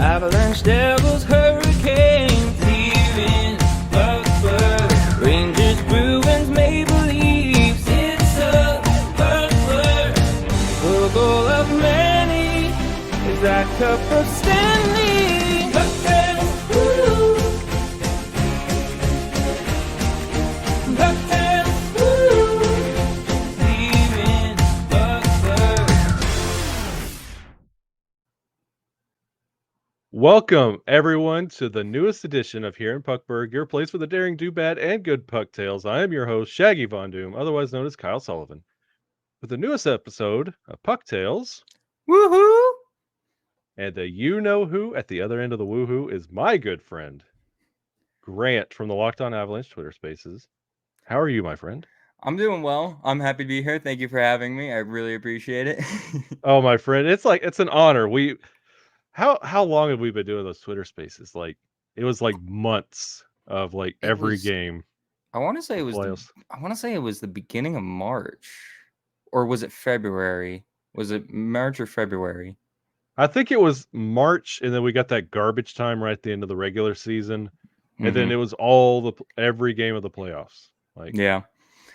Avalanche, Devils, Hurricanes, here in Buckford. Rangers, Bruins, Maple Leafs, it's a Buckford. The goal of many is that cup of Stanley. PuckTales, woo! PuckTales, woo! Here in Buckford. Welcome, everyone, to the newest edition of Here in Puckburg, your place for the daring, do bad, and good puck tales. I am your host, Shaggy Von Doom, otherwise known as Kyle Sullivan. With the newest episode of Puck Tales, Woohoo! and the you know who at the other end of the woohoo is my good friend, Grant from the Locked On Avalanche Twitter Spaces. How are you, my friend? I'm doing well. I'm happy to be here. Thank you for having me. I really appreciate it. Oh, my friend, it's an honor. How long have we been doing those Twitter Spaces? Like it was like months of like It every was game. I want to say it was Playoffs. the beginning of March, or was it February? Was it March or February? I think it was March, and then we got that garbage time right at the end of the regular season, and then Mhm. it was every game of the playoffs. Like Yeah.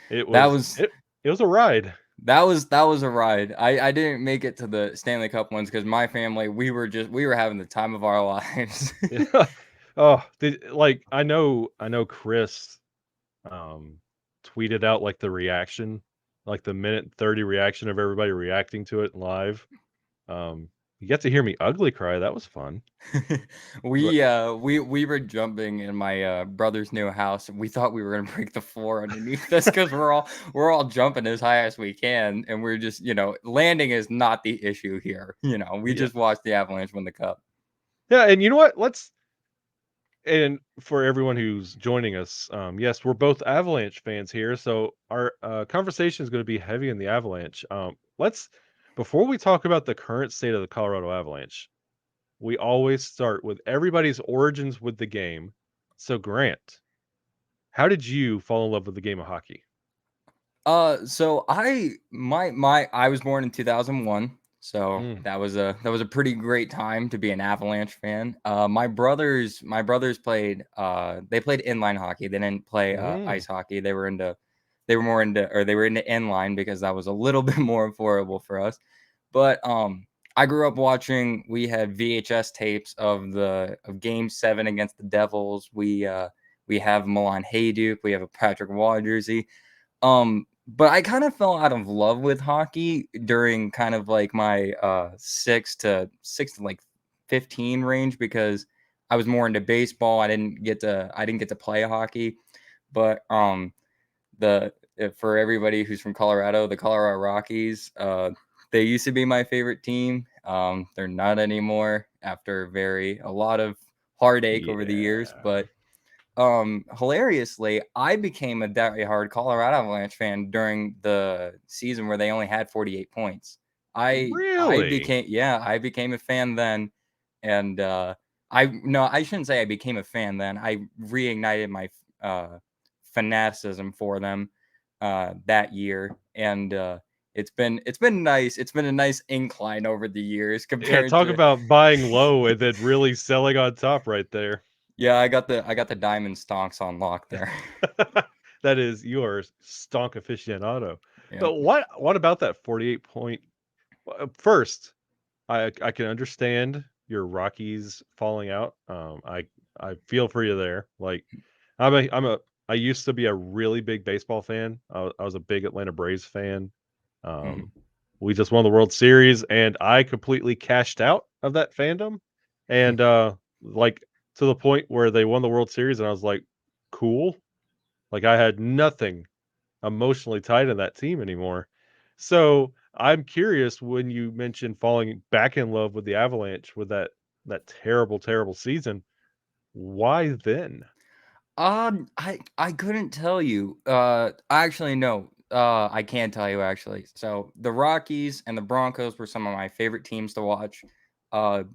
it That was was it was a ride. that was a ride. I didn't make it to the Stanley Cup ones because my family we were having the time of our lives. Yeah. Oh, like I know Chris tweeted out like the reaction, like the minute 30 reaction of everybody reacting to it live. You get to hear me ugly cry. That was fun. But We were jumping in my brother's new house, and we thought we were gonna break the floor underneath us because we're all jumping as high as we can, and we're just landing is not the issue here. We yeah. just watched the Avalanche win the cup. Yeah, and you know what? And for everyone who's joining us, yes, we're both Avalanche fans here, so our conversation is going to be heavy in the Avalanche. Let's before we talk about the current state of the Colorado Avalanche, we always start with everybody's origins with the game. So, Grant, how did you fall in love with the game of hockey? So I was born in 2001, so Mm. that was a pretty great time to be an Avalanche fan. My brothers played they played inline hockey. They didn't play Mm. ice hockey. They were more into or they were into inline because that was a little bit more affordable for us. But I grew up watching. We had VHS tapes of Game 7 against the Devils. We have Milan Hayduk. We have a Patrick Waugh jersey. But I kind of fell out of love with hockey during kind of like my 6 to like 15 range because I was more into baseball. I didn't get to play hockey. But the for everybody who's from Colorado, the Colorado Rockies, they used to be my favorite team. They're not anymore after a lot of heartache over the years, Yeah. but hilariously, I became a die-hard Colorado Avalanche fan during the season where they only had 48 points. Really? I became a fan then, and I shouldn't say I became a fan then. I reignited my fanaticism for them that year, and it's been nice. It's been a nice incline over the years Yeah, compared talk to. about buying low and then really selling on top right there. Yeah, I got the diamond stonks on lock there. That is your stonk aficionado. Yeah. But what about that 48 point first, I can understand your Rockies falling out. I feel for you there. Like I used to be a really big baseball fan. I was a big Atlanta Braves fan. Mhm. Um, we just won the World Series, and I completely cashed out of that fandom. And like to the point where they won the World Series, and I was like, cool. Like I had nothing emotionally tied to that team anymore. So I'm curious when you mentioned falling back in love with the Avalanche with that terrible, terrible season. Why then? I couldn't tell you. Actually, no. I can tell you actually. So the Rockies and the Broncos were some of my favorite teams to watch.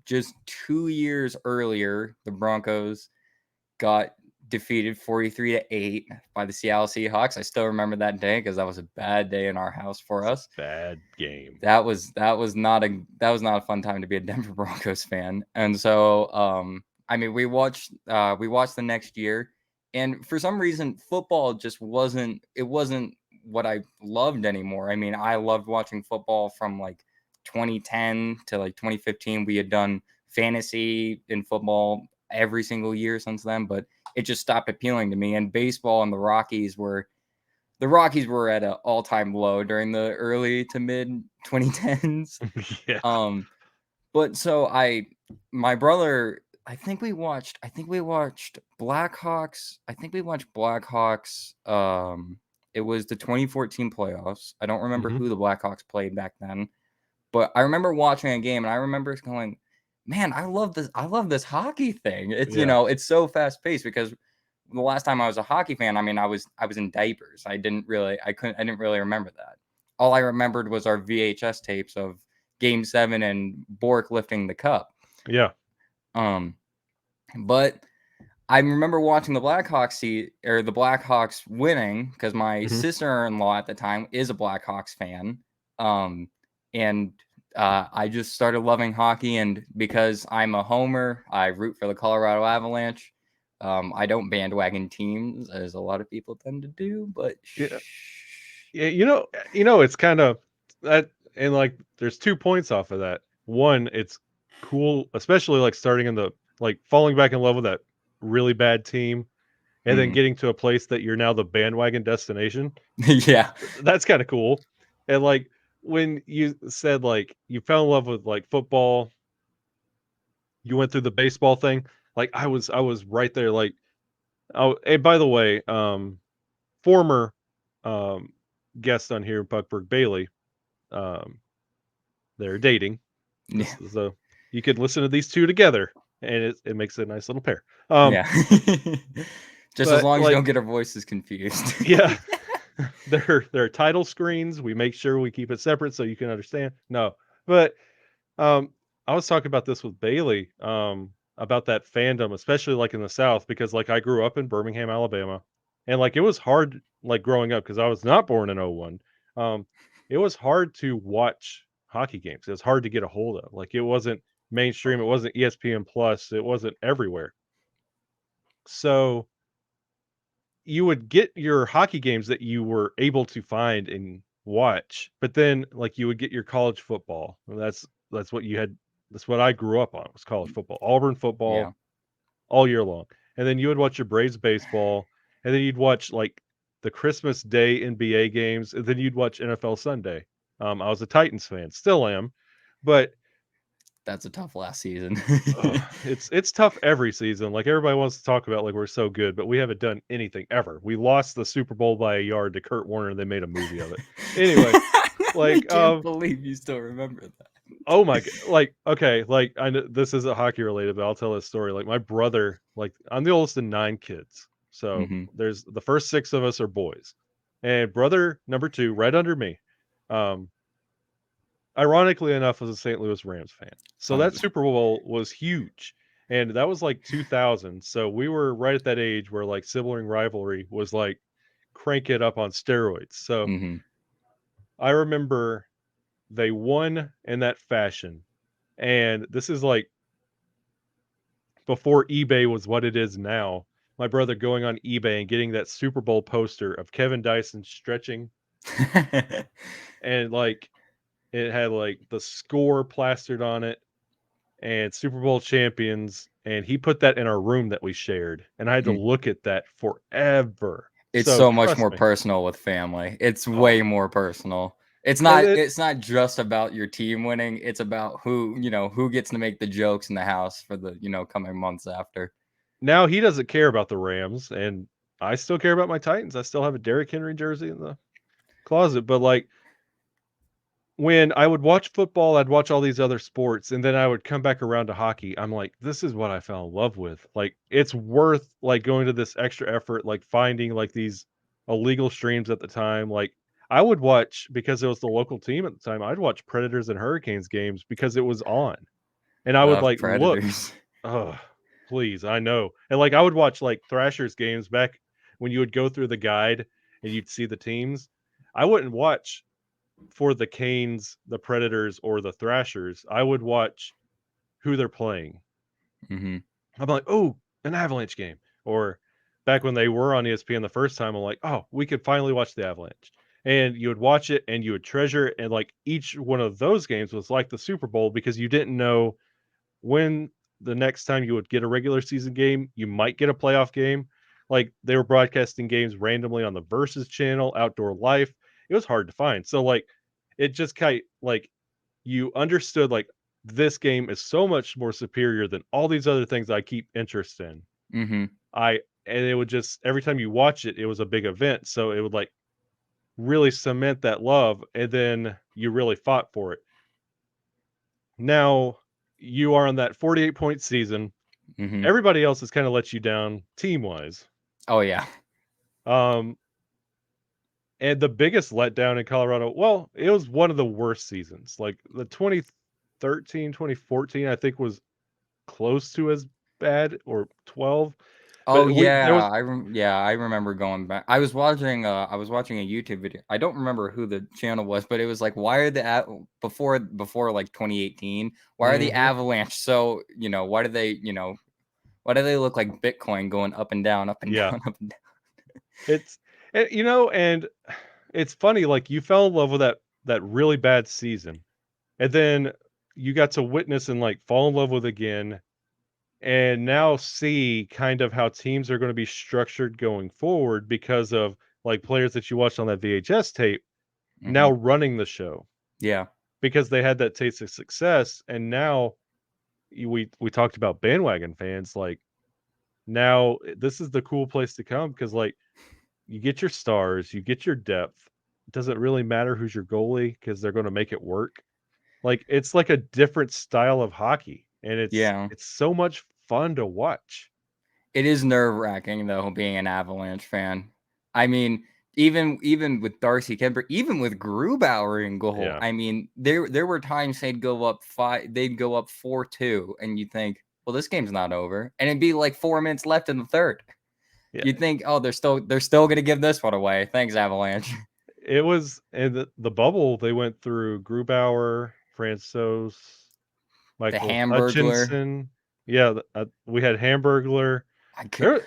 Just 2 years earlier, the Broncos got defeated 43-8 by the Seattle Seahawks. I still remember that day because that was a bad day in our house for us. Bad game. That was not a fun time to be a Denver Broncos fan. And so I mean we watched the next year, and for some reason football just wasn't what I loved anymore. I mean, I loved watching football from like 2010 to like 2015. We had done fantasy in football every single year since then, but it just stopped appealing to me. And baseball and the Rockies were at an all-time low during the early to mid 2010s. Yeah. But so my brother, I think we watched Blackhawks. It was the 2014 playoffs. I don't remember Mhm. who the Blackhawks played back then, but I remember watching a game and I remember going, man, I love this hockey thing. It's, Yeah. it's so fast paced because the last time I was a hockey fan, I mean, I was in diapers. I didn't really remember that. All I remembered was our VHS tapes of Game 7 and Bork lifting the cup. Yeah. But I remember watching the Blackhawks winning because my Mhm. sister-in-law at the time is a Blackhawks fan. And I just started loving hockey, and because I'm a homer, I root for the Colorado Avalanche. I don't bandwagon teams as a lot of people tend to do, but Yeah. Yeah, it's kind of that, and like there's 2 points off of that. One, it's cool, especially like starting in the like falling back in love with that really bad team and then Mhm. getting to a place that you're now the bandwagon destination. Yeah. That's kind of cool. And like when you said like you fell in love with like football, you went through the baseball thing, like I was right there like, oh, and by the way, former um guest on here, Buckberg Bailey, um they're dating. Yeah. This is a you could listen to these two together and it makes a nice little pair. Yeah. Just as But long as you like don't get our voices confused. yeah, they're title screens. We make sure we keep it separate so you can understand. No, but um, I was talking about this with Bailey, about that fandom, especially like in the South, because like I grew up in Birmingham, Alabama, and like it was hard like growing up because I was not born in '01. It was hard to watch hockey games. It was hard to get a hold of. Like it wasn't mainstream. It wasn't ESPN Plus. It wasn't everywhere. So you would get your hockey games that you were able to find and watch, but then like you would get your college football. And that's what you had. That's what I grew up on was college football, Auburn Yeah. football all year long. And then you would watch your Braves baseball, and then you'd watch like the Christmas Day NBA games, and then you'd watch NFL Sunday. I was a Titans fan, still am, but That's a tough last season. it's tough every season. Like everybody wants to talk about like we're so good, but we haven't done anything ever. We lost the Super Bowl by a yard to Kurt Warner, and they made a movie of it. Anyway, I like can't believe you still remember that. oh my god, like okay, like I know this isn't hockey related, but I'll tell this story. Like my brother, like I'm the oldest of 9 kids, so Mm-hmm. there's the first 6 of us are boys, and brother number 2, right under me, um, ironically enough, was a St. Louis Rams fan. So Oh that yeah. Super Bowl was huge. And that was like 2000. So we were right at that age where like sibling rivalry was like crank it up on steroids. So Mm-hmm. I remember they won in that fashion. And this is like before eBay was what it is now. My brother going on eBay and getting that Super Bowl poster of Kevin Dyson stretching, and like it had like the score plastered on it and Super Bowl champions, and he put that in our room that we shared, and I had to Mm. look at that forever. It's So so much trust more me. personal with family. It's Oh, way more personal. It's and not it it's not just about your team winning. It's about who gets to make the jokes in the house for the, coming months after. now he doesn't care about the Rams, and I still care about my Titans. I still have a Derrick Henry jersey in the closet, but like when I would watch football, I'd watch all these other sports, and then I would come back around to hockey. I'm like, this is what I fell in love with. Like, it's worth like going to this extra effort, like finding like these illegal streams at the time. Like, I would watch because it was the local team at the time. I'd watch Predators and Hurricanes games because it was on, and I would Ugh, like look. Predators. Oh, please, I know. And like I would watch like Thrashers games back when you would go through the guide and you'd see the teams. I wouldn't watch for the Canes, the Predators, or the Thrashers. I would watch who they're playing. Mm-hmm. I'm like, oh, an Avalanche game. Or back when they were on ESPN the first time, I'm like, oh, we could finally watch the Avalanche. And you would watch it and you would treasure it. And like each one of those games was like the Super Bowl because you didn't know when the next time you would get a regular season game, you might get a playoff game. Like they were broadcasting games randomly on the Versus channel, Outdoor Life. It was hard to find. So like it just kind like you understood like this game is so much more superior than all these other things I keep interest in. Mm-hmm. I and it would just every time you watch it, it was a big event. So it would like really cement that love and then you really fought for it. Now you are on that 48-point season. Mm-hmm. Everybody else has kind of let you down team wise. Oh yeah. Um, and the biggest letdown in Colorado, well, it was one of the worst seasons. Like the 2013, 2014, I think was close to as bad or 12. Oh But there yeah, was I remember going back. I was watching a YouTube video. I don't remember who the channel was, but it was like, why are before like 2018, why are the mhm, Avalanche so, why do they look like Bitcoin going up and yeah. down, up and down? It's and it's funny like you fell in love with that really bad season. And then you got to witness and like fall in love with again and now see kind of how teams are going to be structured going forward because of like players that you watched on that VHS tape now Hmm. running the show Yeah. because they had that taste of success and now we talked about bandwagon fans like now this is the cool place to come because like you get your stars, you get your depth. It doesn't really matter who's your goalie because they're going to make it work. Like it's like a different style of hockey and Yeah. it's so much fun to watch. It is nerve-wracking though being an Avalanche fan. I mean, even with Darcy Kemper, even with Grubauer in goal, Yeah. I mean, there were times they'd go up 4-2, and you think, well, this game's not over, and it'd be like 4 minutes left in the third. Yeah. You'd think, oh, they're still gonna give this one away. Thanks, Avalanche. It was and the bubble they went through Grubauer, Francois, The Michael Hamburglar. Hutchinson. Yeah, we had Hamburglar. I could,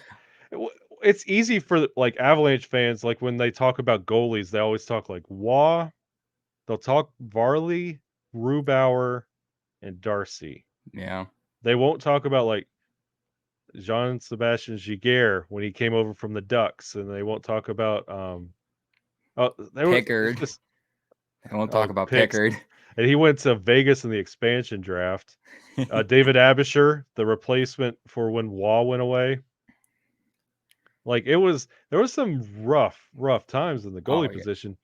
There it's easy for like Avalanche fans like when they talk about goalies, they always talk like Waugh, they'll talk Varley, Grubauer, and Darcy. yeah, They won't talk about like Jean Sebastian Giguere when he came over from the Ducks, and they won't talk about oh there was it's Pickard. just I won't talk oh about picks, Pickard. and he went to Vegas in the expansion draft. David Abisher, the replacement for when Waugh went away. Like there was some rough times in the Oh goalie yeah. position,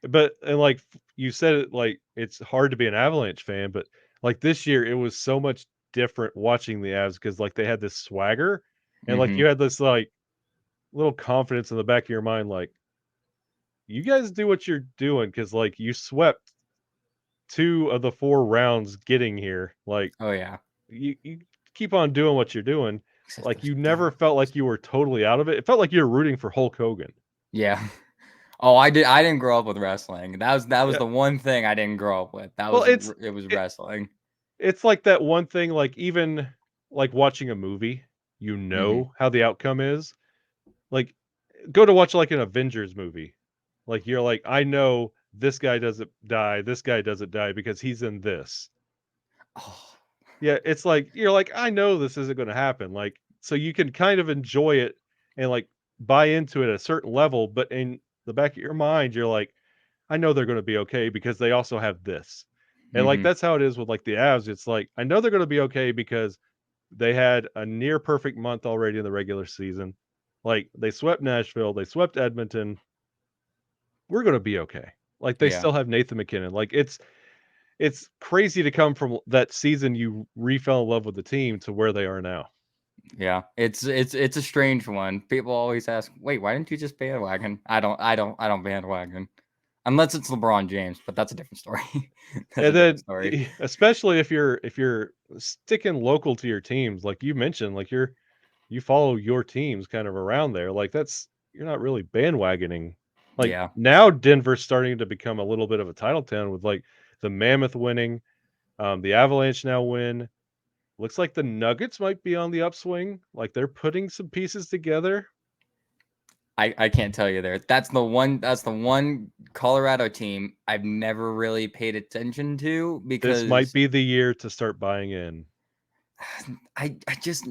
but and like you said it like it's hard to be an Avalanche fan, but like this year it was so much different watching the Avs because like they had this swagger, and like Hmm. you had this like little confidence in the back of your mind, like you guys do what you're doing because like you swept 2 of the 4 rounds getting here. Like Oh yeah. you keep on doing what you're doing. Except Like those you never damn. felt like you were totally out of it. It felt like you were rooting for Hulk Hogan. Yeah. Oh, I did. I didn't grow up with wrestling. That was Yeah. the one thing I didn't grow up with. Well, It was it, wrestling. it's like that one thing. Like even like watching a movie, you Hmm. know how the outcome is. Like go to watch like an Avengers movie. Like you're like, I know this guy doesn't die. This guy doesn't die because he's in this. Oh, Yeah, it's like you're like, I know this isn't going to happen. Like, so you can kind of enjoy it and like buy into it at a certain level, but in the back of your mind, you're like, I know they're going to be okay because they also have this. And like hmm. that's how it is with like the Avs. It's like I know they're going to be okay because they had a near perfect month already in the regular season. Like they swept Nashville, they swept Edmonton. We're going to be okay. Like they Yeah, still have Nathan McKinnon. Like it's crazy to come from that season you fell in love with the team to where they are now. yeah. It's a strange one. People always ask, "Wait, why didn't you just bandwagon?" I don't bandwagon. Unless it's LeBron James, but that's a different story. That's a And different then, story. especially if you're sticking local to your teams, like you mentioned, like you follow your teams kind of around there. Like that's you're not really bandwagoning. Like Yeah. now, Denver's starting to become a little bit of a title town with like the Mammoth winning, the Avalanche now win. Looks like the Nuggets might be on the upswing. Like they're putting some pieces together. I can't tell you there. That's the one Colorado team I've never really paid attention to This might because be the year to start buying in. I just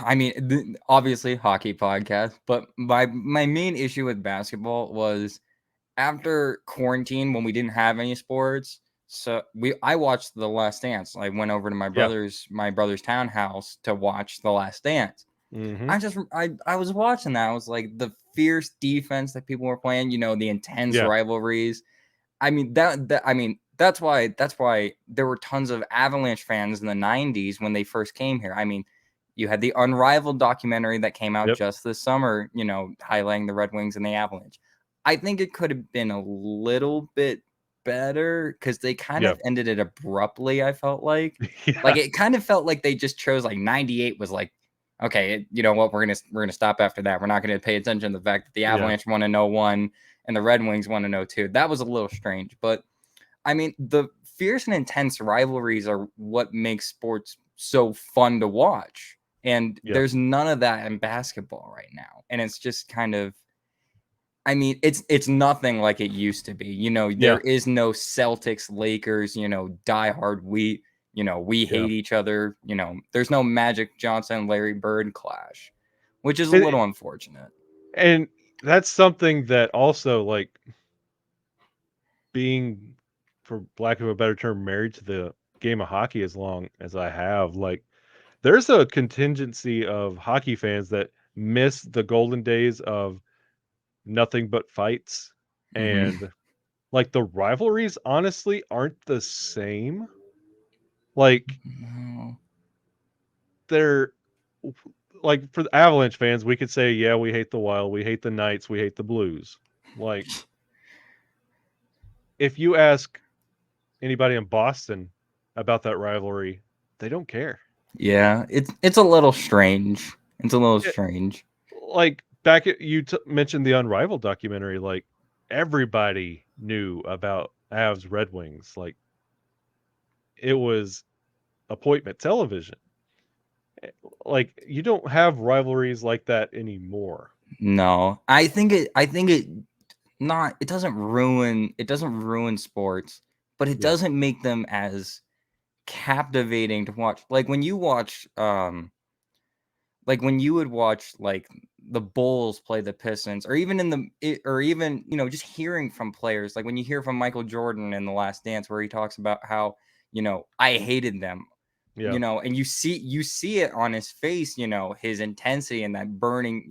I mean obviously hockey podcast, but my main issue with basketball was after quarantine when we didn't have any sports. So I watched The Last Dance. I went over to Yeah. my brother's townhouse to watch The Last Dance. Hmm. I was watching that. I was like the fierce defense that people were playing, the intense Yeah. rivalries. I mean that's why there were tons of Avalanche fans in the 90s when they first came here. I mean, you had the Unrivaled documentary that came out Yep. just this summer, highlighting the Red Wings and the Avalanche. I think it could have been a little bit better because they kind Yeah. of ended it abruptly, I felt like. Like Yeah. it kind of felt like they just chose like 98 was like, okay, you know what, we're gonna stop after that. We're not gonna pay attention to the fact that the Yeah. Avalanche won in 01 and the Red Wings won in 02. That was a little strange, but I mean, the fierce and intense rivalries are what makes sports so fun to watch. And Yeah. there's none of that in basketball right now. And it's just kind of I mean, it's nothing like it used to be. Yeah. There is no Celtics, Lakers, diehard we Yeah. hate each other. There's no Magic Johnson, Larry Bird clash, which is a And, little unfortunate. and that's something that also like being, for lack of a better term, married to the game of hockey as long as I have, like there's a contingency of hockey fans that miss the golden days of nothing but fights, Hmm. and like the rivalries honestly aren't the same. Like No. they're like for the Avalanche fans, we could say, yeah, we hate the Wild, we hate the Knights, we hate the Blues. Like if you ask anybody in Boston about that rivalry, they don't care. Yeah, it's a little strange. It's a little It, strange. like back at mentioned the Unrivaled documentary, like everybody knew about Avs Red Wings. Like it was appointment television. Like you don't have rivalries like that anymore. No, I think it not it doesn't ruin sports, but it Yeah. doesn't make them as captivating to watch. Like when you would watch like the Bulls play the Pistons, or even or even just hearing from players, like when you hear from Michael Jordan in The Last Dance, where he talks about how I hated them, Yeah. and you see it on his face, his intensity and that burning,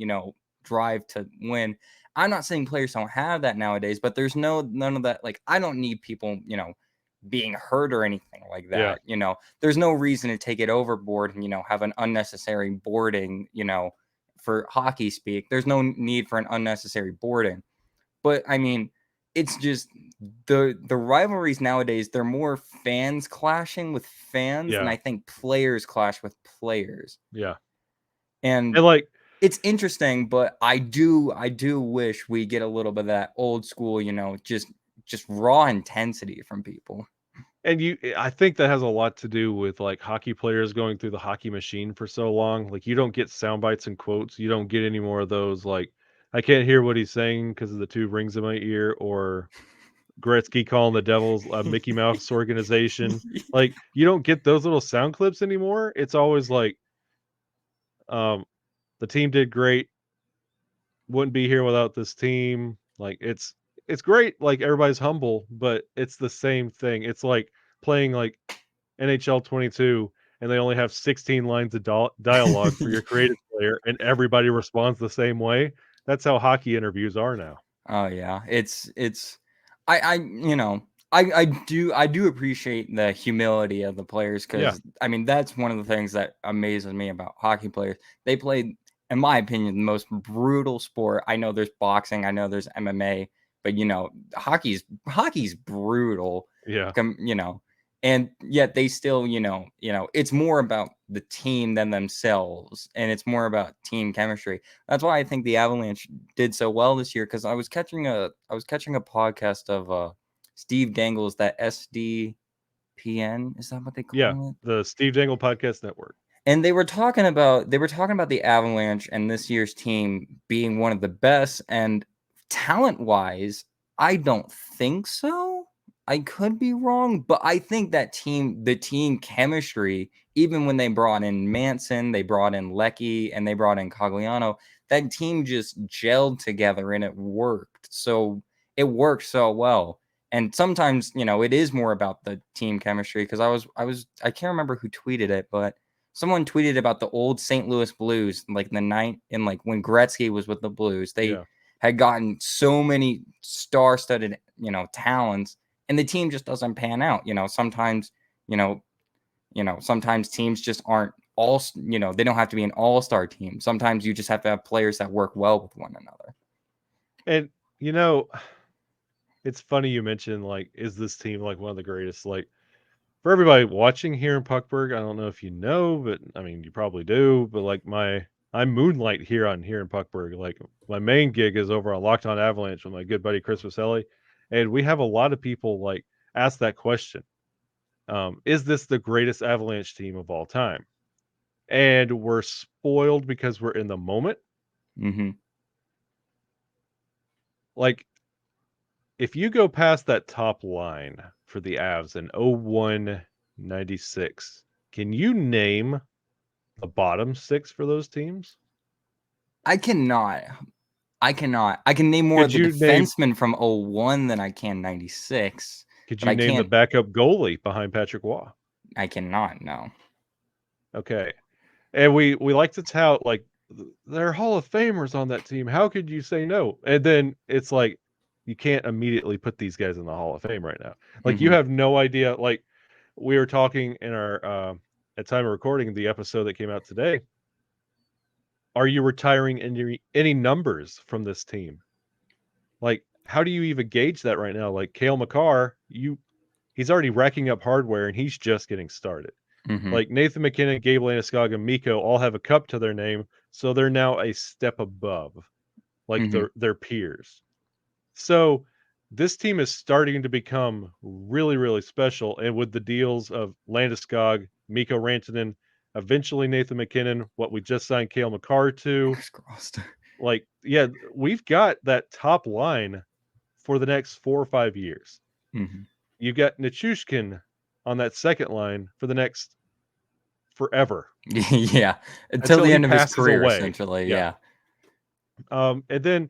drive to win. I'm not saying players don't have that nowadays, but there's none of that. Like I don't need people, being hurt or anything like Yeah. that. There's no reason to take it overboard and have an unnecessary boarding, for hockey speak. There's no need for an unnecessary boarding. But I mean, it's just the rivalries nowadays, they're more fans clashing with fans than Yeah. I think players clash with players. Yeah. And And like it's interesting, but I do wish we get a little bit of that old school, just raw intensity from people. and I think that has a lot to do with like hockey players going through the hockey machine for so long. Like you don't get sound bites and quotes. You don't get any more of those like I can't hear what he's saying because of the two rings in my ear, or Gretzky calling the Devils a Mickey Mouse organization. Like you don't get those little sound clips anymore. It's always like um the team did great, wouldn't be here without this team. Like it's great, like everybody's humble, but it's the same thing. It's like playing like NHL 22 and they only have 16 lines of dialogue for your creative player and everybody responds the same way. That's how hockey interviews are now. Oh yeah, it's I do appreciate the humility of the players, Yeah. because I mean that's one of the things that amazes me about hockey players. They play, in my opinion, the most brutal sport. I know there's boxing, I know there's MMA, but hockey's brutal. Yeah. And yet they still, it's more about the team than themselves, and it's more about team chemistry. That's why I think the Avalanche did so well this year, because I was catching a podcast of Steve Dangle's, that SDPN, is that what they Yeah. call it? The Steve Dangle Podcast Network. And they were talking about the Avalanche and this year's team being one of the best. And talent-wise, I don't think so. I could be wrong, but I think the team chemistry, even when they brought in Manson, they brought in Lecky, and they brought in Cogliano, that team just gelled together and it worked. So it worked so well. And sometimes, it is more about the team chemistry, because I can't remember who tweeted it, but someone tweeted about the old St. Louis Blues, like when Gretzky was with the Blues. They had gotten so many star-studded, talents, and the team just doesn't pan out. Sometimes teams just aren't they don't have to be an all-star team. Sometimes you just have to have players that work well with one another. And it's funny you mentioned, like, is this team like one of the greatest? Like, for everybody watching here in Puckburg, I don't know if you know, but I mean, you probably do. But like I moonlight here in Puckburg. Like, my main gig is over on Locked On Avalanche with my good buddy Chris Vaselli, and we have a lot of people like ask that question: is this the greatest Avalanche team of all time? And we're spoiled because we're in the moment. Mm-hmm. Like, if you go past that top line for the Avs in 01-96, can you name the bottom six for those teams? I cannot. I can name more of Could the you name defensemen from 01 than I can 96. could But you I name the can't. backup goalie behind Patrick Waugh? I cannot. No. Okay. And we like to tout like they're Hall of Famers on that team. How could you say no? And then it's like you can't immediately put these guys in the Hall of Fame right now. Like, you Mm-hmm. have no idea. Like, we were talking in our at time of recording the episode that came out today. Are you retiring any numbers from this team? Like, how do you even gauge that right now? Like, Cale Makar, he's already racking up hardware and he's just getting started. Mm-hmm. Like, Nathan McKinnon, Gabe Landeskog, and Miko all have a cup to their name, so they're now a step above, like, Mm-hmm. their peers. So this team is starting to become really, really special. And with the deals of Landeskog, Miko Rantanen, eventually Nathan McKinnon, what we just signed Cale Makar to, Fingers crossed. like, yeah, we've got that top line for the next 4 or 5 years. Mm-hmm. You got Nichushkin on that second line for the next forever Yeah, until until the he end of his passes career, away. essentially. Yeah. Yeah. And then,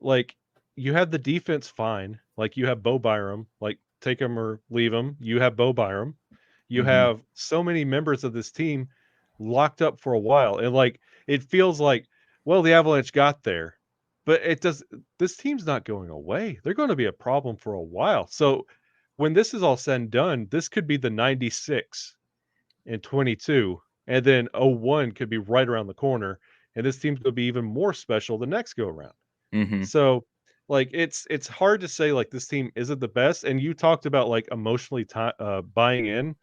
like, you have the defense fine. Like, you have Bo Byram. Like, take him or leave him. You have Bo Byram. You Mm-hmm. have so many members of this team locked up for a while, and like, it feels like, well, the Avalanche got there, but it does. This team's not going away. They're going to be a problem for a while. So when this is all said and done, this could be the 96 and 22, and then 01 could be right around the corner, and this team's going to be even more special the next go around. Mm-hmm. So, like, it's hard to say like this team isn't the best. And you talked about like emotionally buying in.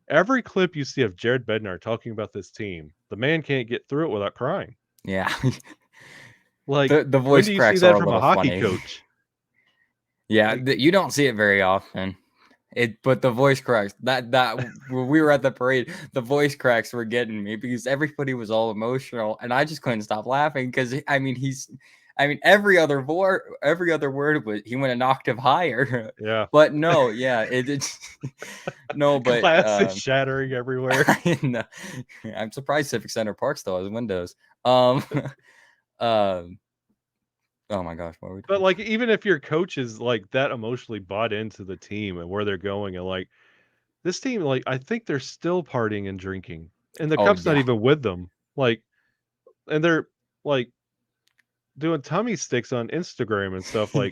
Every clip you see of Jared Bednar talking about this team, the man can't get through it without crying. Yeah. Like, the when voice do you see cracks are that a from a little hockey funny. coach? Yeah, Like, you don't see it very often. But the voice cracks, that when we were at the parade, the voice cracks were getting me because everybody was all emotional, and I just couldn't stop laughing because every other word was, he went an octave higher. yeah, But no, yeah, it's no, but glass is shattering everywhere. no, I'm surprised Civic Center Park still has windows. Um, um, oh my gosh, what were we But talking? like, even if your coach is like that emotionally bought into the team and where they're going, and like this team, like, I think they're still partying and drinking, and the Oh cup's not yeah, even with them. Like, and they're like doing tummy sticks on Instagram and stuff. they're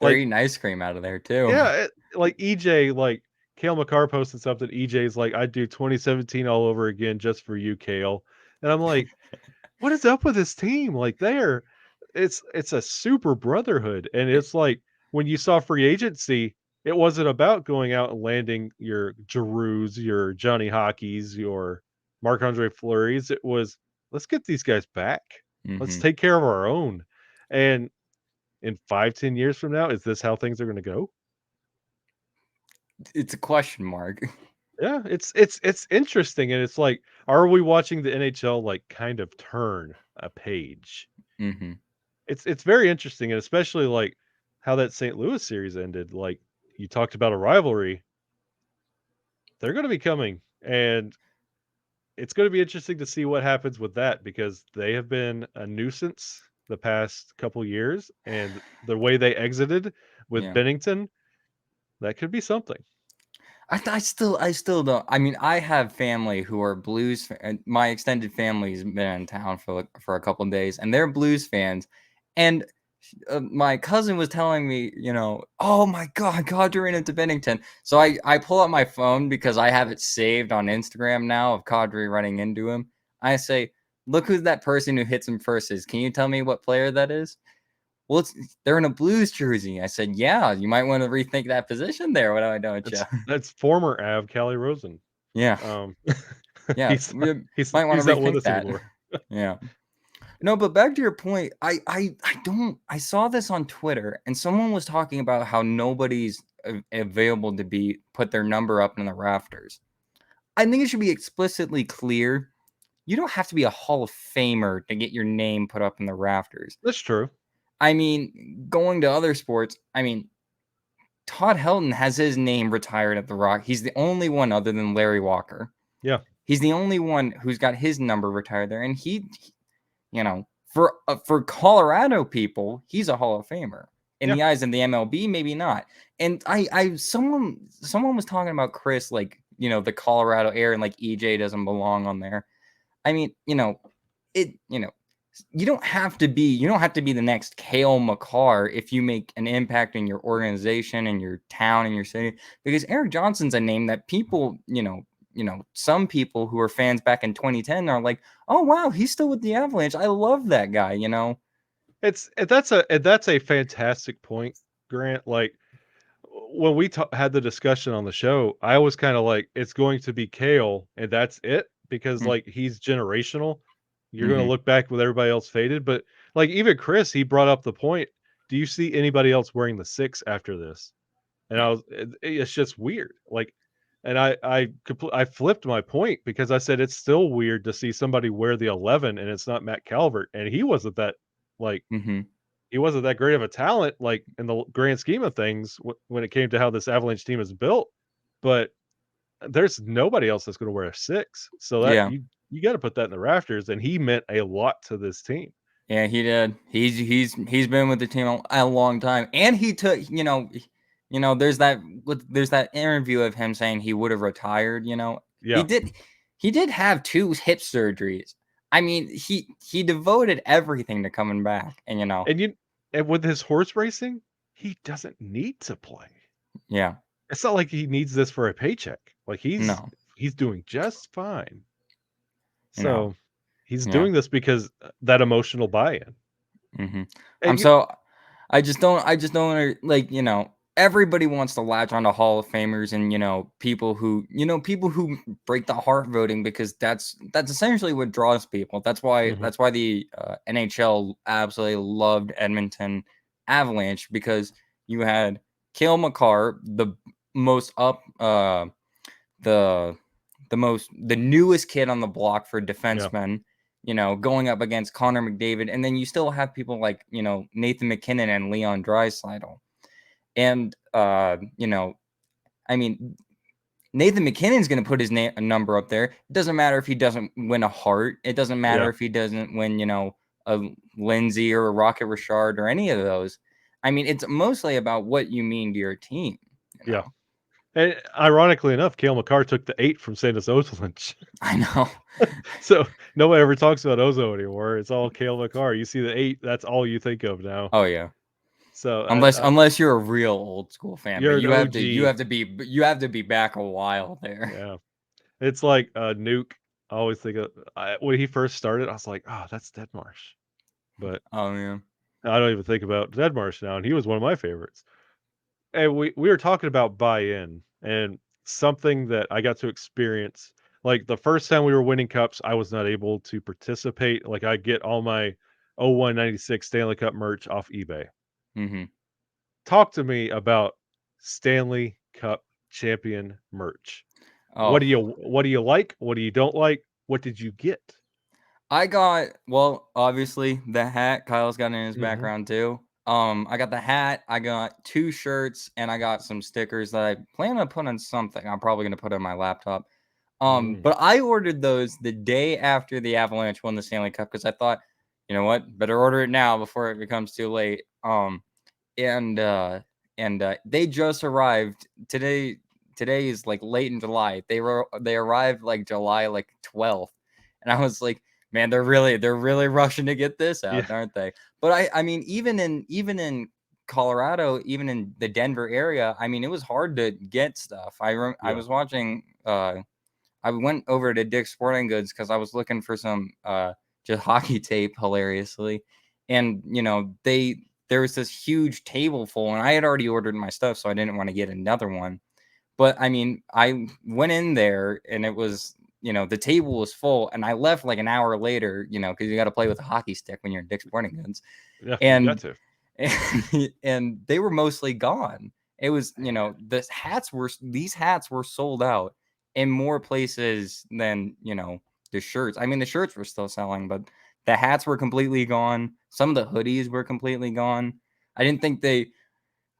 Like, eating ice cream out of there too. yeah, like EJ, like Kale McCarr posted something. EJ's like, I'd do 2017 all over again just for you, Kale. And I'm like, what is up with this team? Like, it's a super brotherhood, and it's like when you saw free agency, it wasn't about going out and landing your Girouds, your Johnny Hockeys, your Marc-Andre Fleuries. It was, let's get these guys back. Let's Hmm. take care of our own. And in 5, 10 years from now, is this how things are going to go? It's a question mark. Yeah, it's interesting, and it's like, are we watching the NHL like kind of turn a page? Hmm. It's very interesting, and especially like how that St. Louis series ended. Like you talked about a rivalry, they're going to be coming, and it's going to be interesting to see what happens with that because they have been a nuisance the past couple years, and the way they exited with Yeah. Bennington, that could be something. I still don't. I mean, I have family who are Blues. And my extended family's been in town for a couple of days, and they're Blues fans. And my cousin was telling me, oh my God, God ran into Bennington. So I pull up my phone because I have it saved on Instagram now of Kadri running into him. I say, look who that person who hits him first is. Can you tell me what player that is? Well, they're in a Blues jersey. I said, yeah, you might want to rethink that position there. What do I know, you? That's former Av Cali Rosen. Yeah, Um, yeah. he's You he's might want he's to not with rethink us that. anymore. Yeah. No, but back to your point, I don't. I saw this on Twitter, and someone was talking about how nobody's available to be put their number up in the rafters. I think it should be explicitly clear. You don't have to be a Hall of Famer to get your name put up in the rafters. That's true. I mean, going to other sports, I mean, Todd Helton has his name retired at the Rock. He's the only one other than Larry Walker. Yeah, He's the only one who's got his number retired there, and for Colorado people, he's a Hall of Famer. In yeah. the eyes of the MLB, maybe not. And someone was talking about Chris, like, the Colorado air, and like EJ doesn't belong on there. I mean, it, you don't have to be the next Kale McCarr if you make an impact in your organization and your town and your city. Because Eric Johnson's a name that people, some people who are fans back in 2010 are like, oh wow, he's still with the Avalanche. I love that guy. That's a fantastic point, Grant. Like when we had the discussion on the show, I was kind of like, it's going to be Kale, and that's it because like he's generational. You're going to Mm-hmm. look back with everybody else faded, but like even Chris, he brought up the point. Do you see anybody else wearing the 6 after this? And Yeah. it's just weird. Like, and I flipped my point because I said it's still weird to see somebody wear the 11 and it's not Matt Calvert, and he wasn't that like Mm-hmm. he wasn't that great of a talent, like, in the grand scheme of things when it came to how this Avalanche team is built, but there's nobody else that's gonna wear a 6, so that Yeah. you gotta put that in the rafters, and he meant a lot to this team. Yeah, he did. He's been with the team a long time, and he took there's that interview of him saying he would have retired. He Yeah, did he did have 2 hip surgeries. I mean, he devoted everything to coming back, and and you and with his horse racing, he doesn't need to play. yeah, It's not like he needs this for a paycheck, like, no, he's doing just fine. no, So, he's yeah. doing this because, that emotional buy-in, Hmm. and you So I just don't like, everybody wants to latch on to Hall of Famers and, people who break the heart voting because that's essentially what draws people. Mhm, That's why the NHL absolutely loved Edmonton Avalanche because you had Cale Makar, most up the the newest kid on the block for yeah, defensemen, going up against Connor McDavid, and then you still have people like Nathan McKinnon and Leon Draisaitl, and I mean Nathan McKinnon's going to put his number up there. It doesn't matter if he doesn't win a Hart. It doesn't matter yeah, if he doesn't win, a Lindsay or a Rocket Richard or any of those. I mean, it's mostly about what you mean to your team. You yeah. know, And ironically enough, Cale Makar took the 8 from Santos Ozolinsh. I know. So, nobody ever talks about Ozo anymore. It's all Cale Makar. You see the 8, that's all you think of now. Oh yeah. So, Unless you're a real old school fan, but you're an OG. you have to be back a while there. Yeah. It's like, Nuke. I always think of when he first started, I was like, "Oh, that's Dead Marsh." But Oh yeah. I don't even think about Deadmarsh now, and he was one of my favorites. And we were talking about buy-in and something that I got to experience. Like the first time we were winning cups, I was not able to participate. Like I get all my 0196 Stanley Cup merch off eBay. Hmm. Talk to me about Stanley Cup champion merch. Oh, What do you like? What do you don't like? What did you get? I got, well, obviously the hat. Kyle's got in his Mhm. background too. I got the hat. I got 2 shirts, and I got some stickers that I plan to put on something. I'm probably gonna put on my laptop. Mm. But I ordered those the day after the Avalanche won the Stanley Cup because I thought, you know what, better order it now before it becomes too late. And they just arrived today. Today is like late in July. They arrived like July like 12th, and I was like, man, they're really rushing to get this Yeah. out, aren't they? But I mean, even in Colorado, even in the Denver area, I mean, it was hard to get stuff. I Yeah. was watching. I went over to Dick's Sporting Goods because I was looking for some just hockey tape, hilariously, and there was this huge table full, and I had already ordered my stuff, so I didn't want to get another one. But I mean, I went in there, and it was the table was full, and I left like an hour later, because you got to play with a hockey stick when you're in Dick's Sporting Goods, Yeah, you got and to. and they were mostly gone. It was, these hats were sold out in more places than, the shirts. I mean, the shirts were still selling, but the hats were completely gone. Some of the hoodies were completely gone. I didn't think they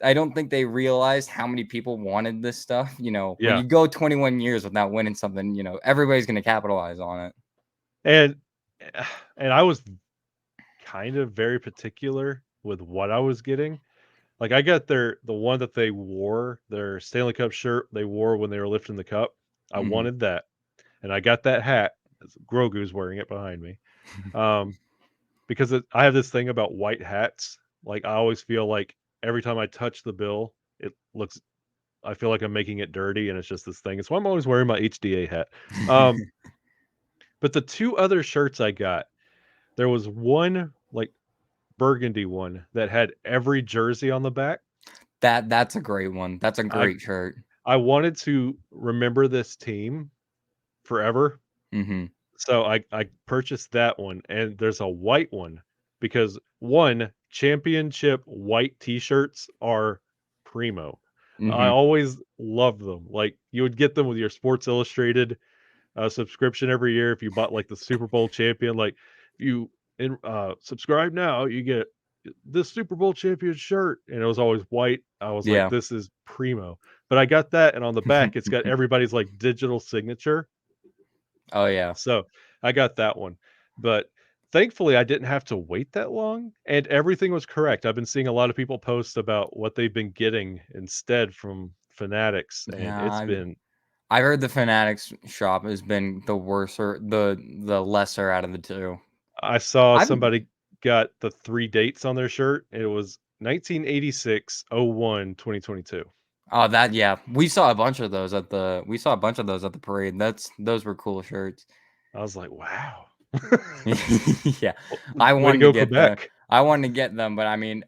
I don't think they realized how many people wanted this stuff. When Yeah. you go 21 years without winning something, everybody's going to capitalize on it. And and I was kind of very particular with what I was getting. Like I got the one that they wore, their Stanley Cup shirt they wore when they were lifting the cup. I Hmm. wanted that. And I got that hat. Grogu's wearing it behind me. Um, because I have this thing about white hats. Like I always feel like every time I touch the bill, it looks I feel like I'm making it dirty and it's just this thing. It's why I'm always wearing my HDA hat. Um, but the two other shirts I got, there was one like burgundy one that had every jersey on the back. That's a great one. That's a I great shirt. I wanted to remember this team forever. Hmm. So I purchased that one and there's a white one because one championship white t-shirts are primo. I Hmm. always loved them. Like you would get them with your Sports Illustrated subscription every year if you bought like the Super Bowl champion. Like if you subscribe now, you get this Super Bowl champion shirt, and it was always white. I was like, Yeah. this is primo. But I got that, and on the back, it's got everybody's like digital signature. Oh yeah. So I got that one. But thankfully, I didn't have to wait that long, and everything was correct. I've been seeing a lot of people post about what they've been getting instead from Fanatics, and Yeah, it's been. I heard the Fanatics shop has been the worst or the lesser out of the two. I saw I've somebody got the 3 dates on their shirt. It was 1986, 01, 2022. Oh, that, yeah. We saw a bunch of those at the parade. Those were cool shirts. I was like, "Wow." Yeah. W way to go, Quebec. I wanted to get them, but I mean,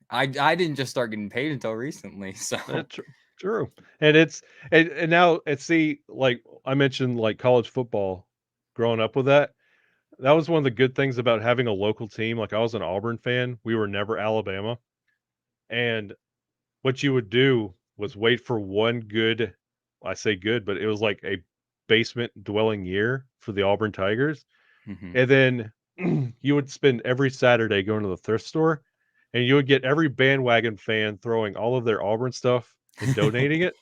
I didn't just start getting paid until recently. So, True. And it's and now and see, like, I mentioned, like, college football growing up with that. That was one of the good things about having a local team. Like, I was an Auburn fan. We were never Alabama. And what you would do was wait for one good I say good, but it was like a basement dwelling year for the Auburn Tigers, mhm. and then you would spend every Saturday going to the thrift store, and you would get every bandwagon fan throwing all of their Auburn stuff and donating it,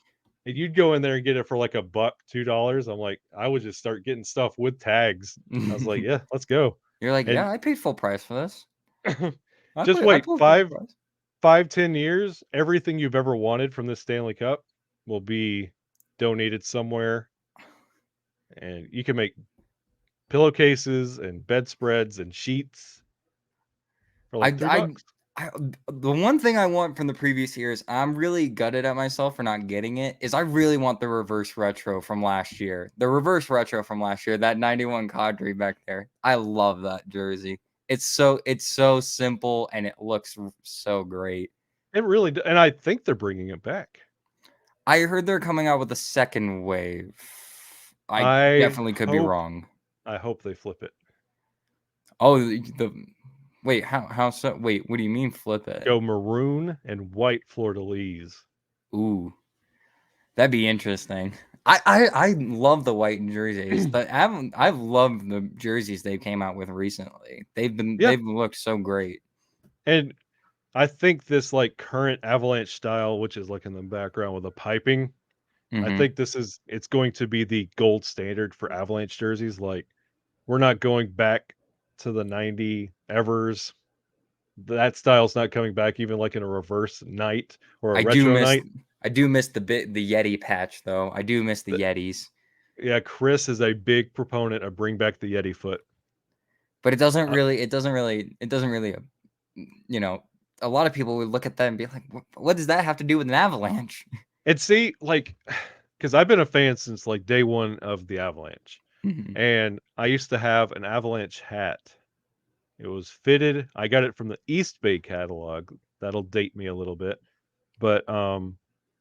and you'd go in there and get it for like a buck, $2. I'm like, I would just start getting stuff with tags. I was like, "Yeah, let's go." You're like, And yeah, I paid full price for this. just I wait paid full price. 10 years, everything you've ever wanted from this Stanley Cup will be donated somewhere, and you can make pillowcases and bedspreads and sheets for I like 3 I bucks. the one thing I want from the previous years, I'm really gutted at myself for not getting it, is I really want the reverse retro from last year. The reverse retro from last year, that 91 Cadre back there. I love that jersey. It's so simple and it looks so great. It really, and I think they're bringing it back. I heard they're coming out with a second wave. I I definitely could be wrong. hope they flip it. Oh, the wait, how so? Wait, what do you mean flip it? Go maroon and white fleur-de-lis. Ooh, that'd be interesting. I love the white jerseys. I've loved the jerseys they came out with recently. Yeah, They've looked so great. and I think this like current Avalanche style, which is like in the background with the piping, I Hmm. think it's going to be the gold standard for Avalanche jerseys. Like we're not going back to the 90 Evers. That style's not coming back even like in a reverse night or a I do retro miss night. I do miss the Yeti patch though. I do miss the Th- Yetis. Yeah, Chris is a big proponent of bring back the Yeti foot. But Uh, it doesn't really you know, a lot of people would look at that and be like, what does that have to do with an avalanche? and see, like, because I've been a fan since like day one of the Avalanche, Mhm. and I used to have an Avalanche hat. It was fitted. I got it from the East Bay catalog. That'll date me a little bit, but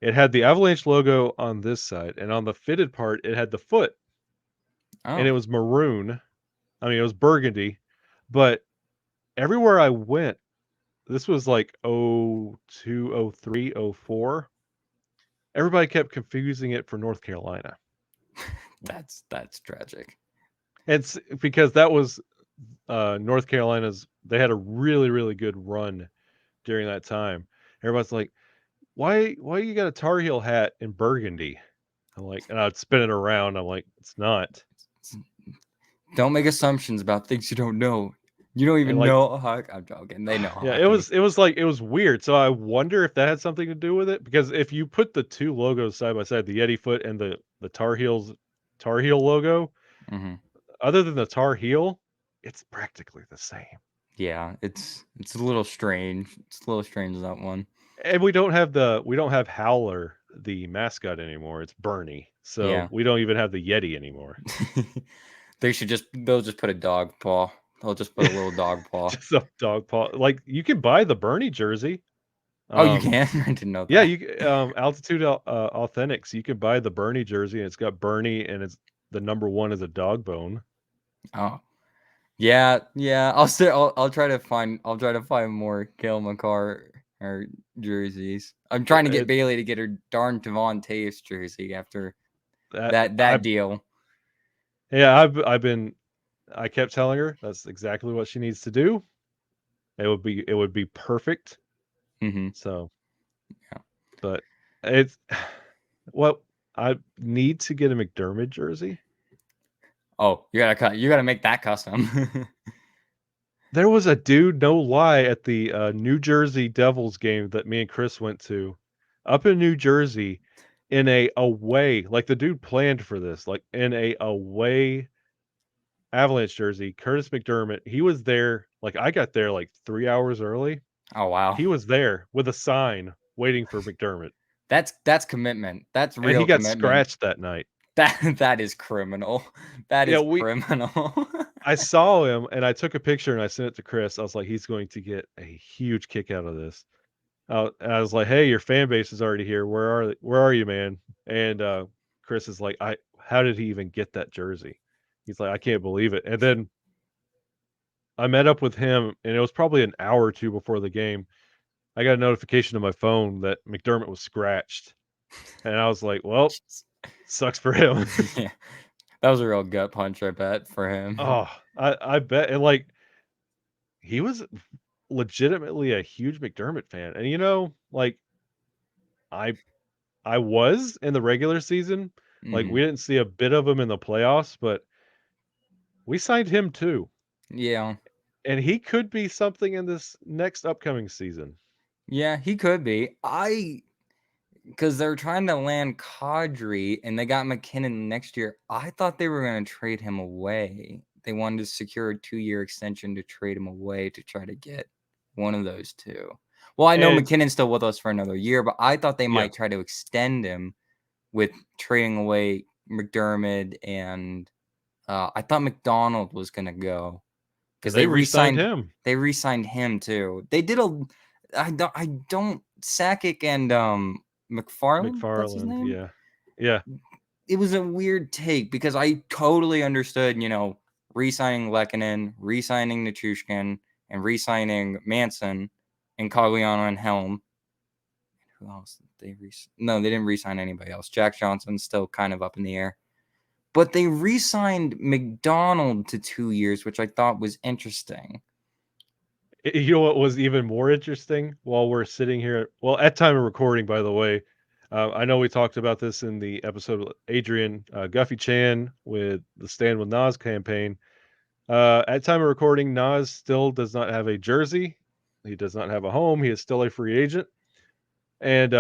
it had the Avalanche logo on this side, and on the fitted part, it had the foot, and Oh, it was maroon. I mean, it was burgundy, but everywhere I went, this was like 02, 03, 04. Everybody kept confusing it for North Carolina. that's tragic. It's because that was North Carolina's. They had a really, really good run during that time. Everybody's like, why you got a Tar Heel hat in burgundy? I'm like, and I'd spin it around. I'm like, it's not. Don't make assumptions about things you don't know. You don't And even like, know hockey. I'm joking. They know yeah, it hockey. was it was weird. So I wonder if that had something to do with it. Because if you put the two logos side by side, the Yeti foot and the Tar Heel logo, Hmm. other than the Tar Heel, it's practically the same. Yeah, it's a little strange. It's a little strange that one. And we don't have Howler, the mascot anymore. It's Bernie. So Yeah. we don't even have the Yeti anymore. They'll just put a dog paw. They'll just put a little dog paw. Just a dog paw. Like you can buy the Bernie jersey. Oh, you Um can? I didn't know yeah, that. Altitude Authentics, you can buy the Bernie jersey and it's got Bernie and it's the number 1 is a dog bone. Oh. Yeah, yeah. I'll try to find more Kale McCarr or jerseys. I'm trying to get It, Bailey to get her darn Devon Taves jersey after that that deal. I've been I kept telling her that's exactly what she needs to do. It would be perfect. Hmm. So, Yeah. but it's well, I need to get a McDermott jersey. Oh, you gotta make that custom. There was a dude, no lie, at the New Jersey Devils game that me and Chris went to up in New Jersey in a away, like the dude planned for this, like in a away Avalanche jersey. Curtis McDermott, he was there. Like I got there like 3 hours early. Oh wow. He was there with a sign waiting for McDermott, That's commitment. That's and he real got commitment. scratched that night. That is criminal. That Yeah, is we criminal. I saw him and I took a picture and I sent it to Chris. I was like, he's going to get a huge kick out of this. And I was like, "Hey, your fan base is already here. Where are you, man?" And Chris is like, "I how did he even get that jersey?" He's like, "I can't believe it." And then I met up with him, and it was probably an hour or two before the game. I got a notification on my phone that McDermott was scratched, and I was like, "Well, Jeez. sucks for him." Yeah. That was a real gut punch, I bet, for him. Oh, I bet, and like he was legitimately a huge McDermott fan, and like I I was in the regular season. Like, Hmm. we didn't see a bit of him in the playoffs, but we signed him too. Yeah. And he could be something in this next upcoming season. Yeah, he could be. Because they're trying to land Kadri and they got McKinnon next year. I thought they were going to trade him away. They wanted to secure a 2-year extension to trade him away to try to get one of those two. Well, I know And McKinnon's still with us for another year, but I thought they yeah, might try to extend him with trading away McDermott and I thought McDonald was going to go. because They re-signed him. they re-signed him too. They did a I don't Sakic and McFarland, that's his McFarland, name. yeah. Yeah. It was a weird take because I totally understood, re-signing Lekanen, re-signing Nichushkin, and re-signing Manson and Cogliano and Helm. Who else did they No, they didn't re-sign anybody else. Jack Johnson's still kind of up in the air. But they re-signed McDonald to 2 years, which I thought was interesting. You know what was even more interesting while we're sitting here? Well, at time of recording, by the way, I know we talked about this in the episode with Adrian Guffey Chan with the Stand with Nas campaign. At time of recording, Nas still does not have a jersey. He does not have a home. He is still a free agent. And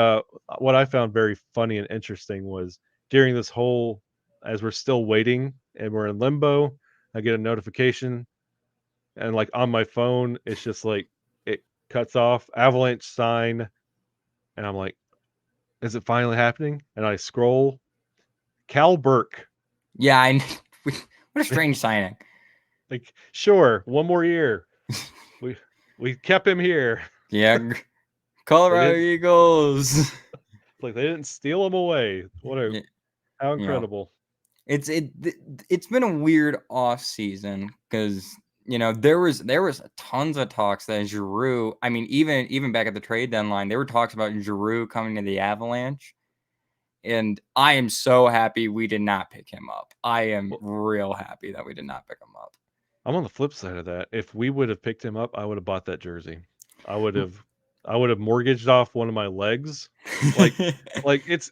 what I found very funny and interesting was during this whole, as we're still waiting and we're in limbo, I get a notification, and like on my phone, it's just like it cuts off Avalanche sign, and I'm like, is it finally happening? And I scroll, Cal Burke. Yeah, what a strange signing. Like, sure, one more year. We we kept him here. Yeah, Colorado didn't- Eagles. Like they didn't steal him away. Yeah, How you know, incredible. it's been a weird off season because there was tons of talks that Giroux. I mean, even back at the trade deadline, there were talks about Giroux coming to the Avalanche, and I am so happy we did not pick him up. I am Well, real happy that we did not pick him up. I'm on the flip side of that. If we would have picked him up, I would have bought that jersey. I would have mortgaged off one of my legs. Like it's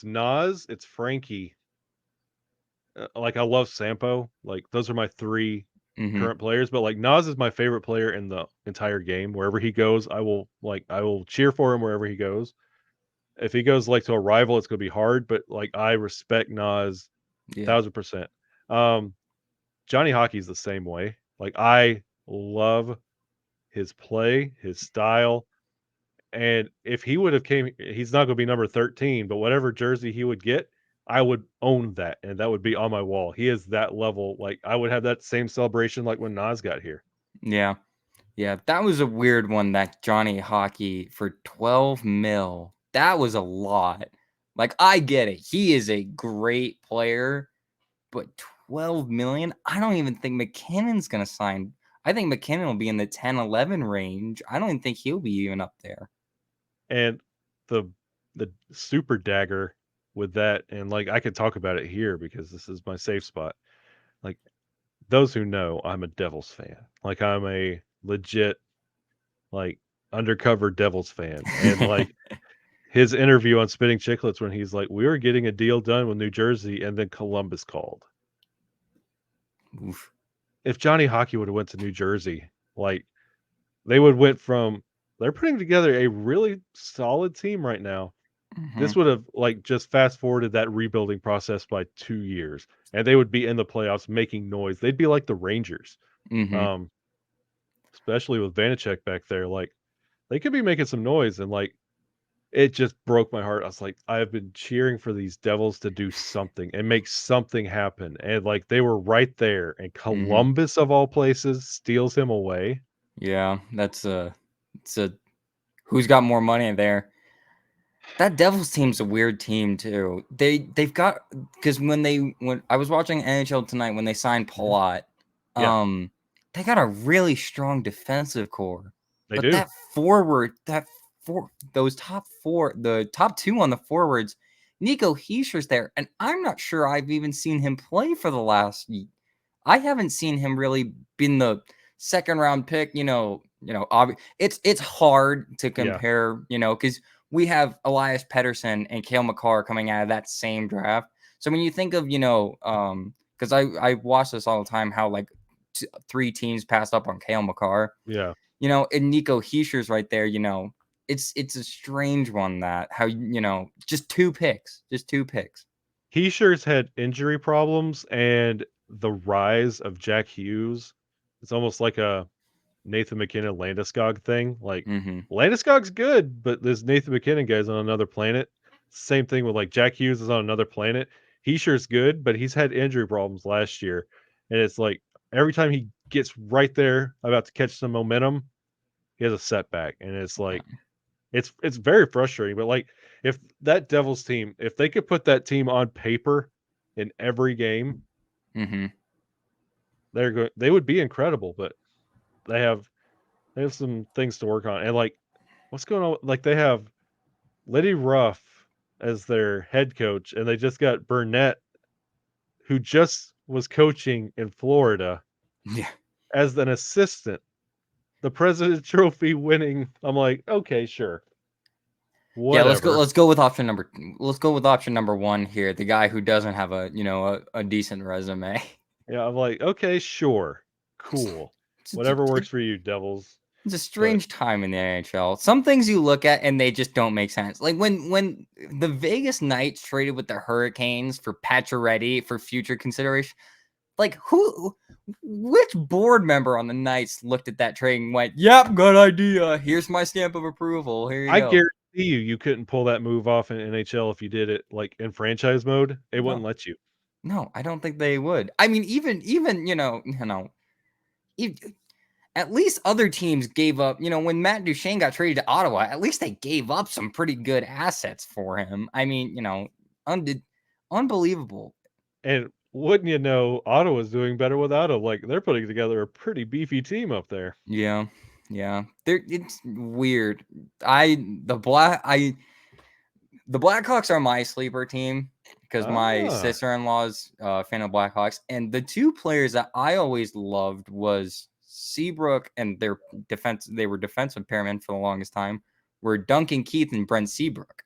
Nas, it's Frankie. Like I love Sampo. Like those are my three hmm current players, but like Nas is my favorite player in the entire game. Wherever he goes, I will cheer for him wherever he goes. If he goes like to a rival, it's gonna be hard, but like I respect Nas Yeah. 1000%. Um Johnny Hockey's the same way. Like I love his play, his style. And if he would have came, he's not going to be number 13, but whatever jersey he would get, I would own that, and that would be on my wall. He is that level. Like I would have that same celebration like when Nas got here. Yeah. Yeah. That was a weird one, that Johnny Hockey for 12 mil. That was a lot. Like, I get it. He is a great player, but 12 million? I don't even think McKinnon's going to sign. I think McKinnon will be in the 10-11 range. I don't even think he'll be even up there. And the super dagger with that, and like I could talk about it here because this is my safe spot. Like those who know, I'm a Devils fan. Like I'm a legit like undercover Devils fan, and like his interview on Spitting Chicklets when he's like, "We were getting a deal done with New Jersey, and then Columbus called." Oof. If Johnny Hockey would have went to New Jersey, like they would went from they're putting together a really solid team right now. hmm This would have like just fast forwarded that rebuilding process by 2 years, and they would be in the playoffs making noise. They'd be like the Rangers, hmm um, especially with Vanacek back there. Like they could be making some noise, and like it just broke my heart. I was like, I have been cheering for these Devils to do something and make something happen. And like they were right there. And hmm Columbus of all places steals him away. Yeah, it's a who's got more money there. That Devils team's a weird team too. They've got, because when I was watching NHL tonight when they signed Mhm. Palat, Yeah, um, they got a really strong defensive core. they But do. those top four, the top two on the forwards, Nico Heischer's there, and I'm not sure I've even seen him play for the last. I haven't seen him really been the second round pick. It's hard to Yeah. compare. Because we have Elias Pettersson and Cale Makar coming out of that same draft. So when you think of because I watch this all the time, how like three teams passed up on Cale Makar. Yeah. And Nico Heischer's right there. It's a strange one, that how just two picks, He sure's had injury problems, and the rise of Jack Hughes. It's almost like a Nathan McKinnon Landeskog thing. Like Mm-hmm. Landeskog's good, but this Nathan McKinnon guy's on another planet. Same thing with like Jack Hughes is on another planet. He sure's good, but he's had injury problems last year. And it's like every time he gets right there about to catch some momentum, he has a setback, and it's like it's very frustrating. But like if that Devils team, if they could put that team on paper in every game, Mm-hmm. they would be incredible. But they have some things to work on, and like what's going on? Like they have Liddy Ruff as their head coach, and they just got Burnett, who just was coaching in Florida, Yeah. as an assistant. The President Trophy winning. I'm like, okay, sure, Yeah, let's go. whatever. Let's go with option number. Let's go with option number one here. The guy who doesn't have a decent resume. Yeah, I'm like, okay, sure, cool, whatever works for you, Devils. It's a But strange time in the NHL. Some things you look at and they just don't make sense. Like when the Vegas Knights traded with the Hurricanes for Pacioretty for future consideration. Like which board member on the Knights looked at that trade and went, "Yep, good idea. Here's my stamp of approval. Here you I go." guarantee you couldn't pull that move off in NHL if you did it like in franchise mode. It wouldn't No, let you. no, I don't think they would. I mean, even e- at least other teams gave up. When Matt Duchene got traded to Ottawa, at least they gave up some pretty good assets for him. I mean, unbelievable. And wouldn't you know, Ottawa's doing better without him. Like they're putting together a pretty beefy team up there. Yeah, yeah. It's weird. The Blackhawks are my sleeper team because my Ah, sister-in-law's a fan of Blackhawks, and the two players that I always loved was Seabrook and their defense. They were defensive pairmen for the longest time. Were Duncan Keith and Brent Seabrook.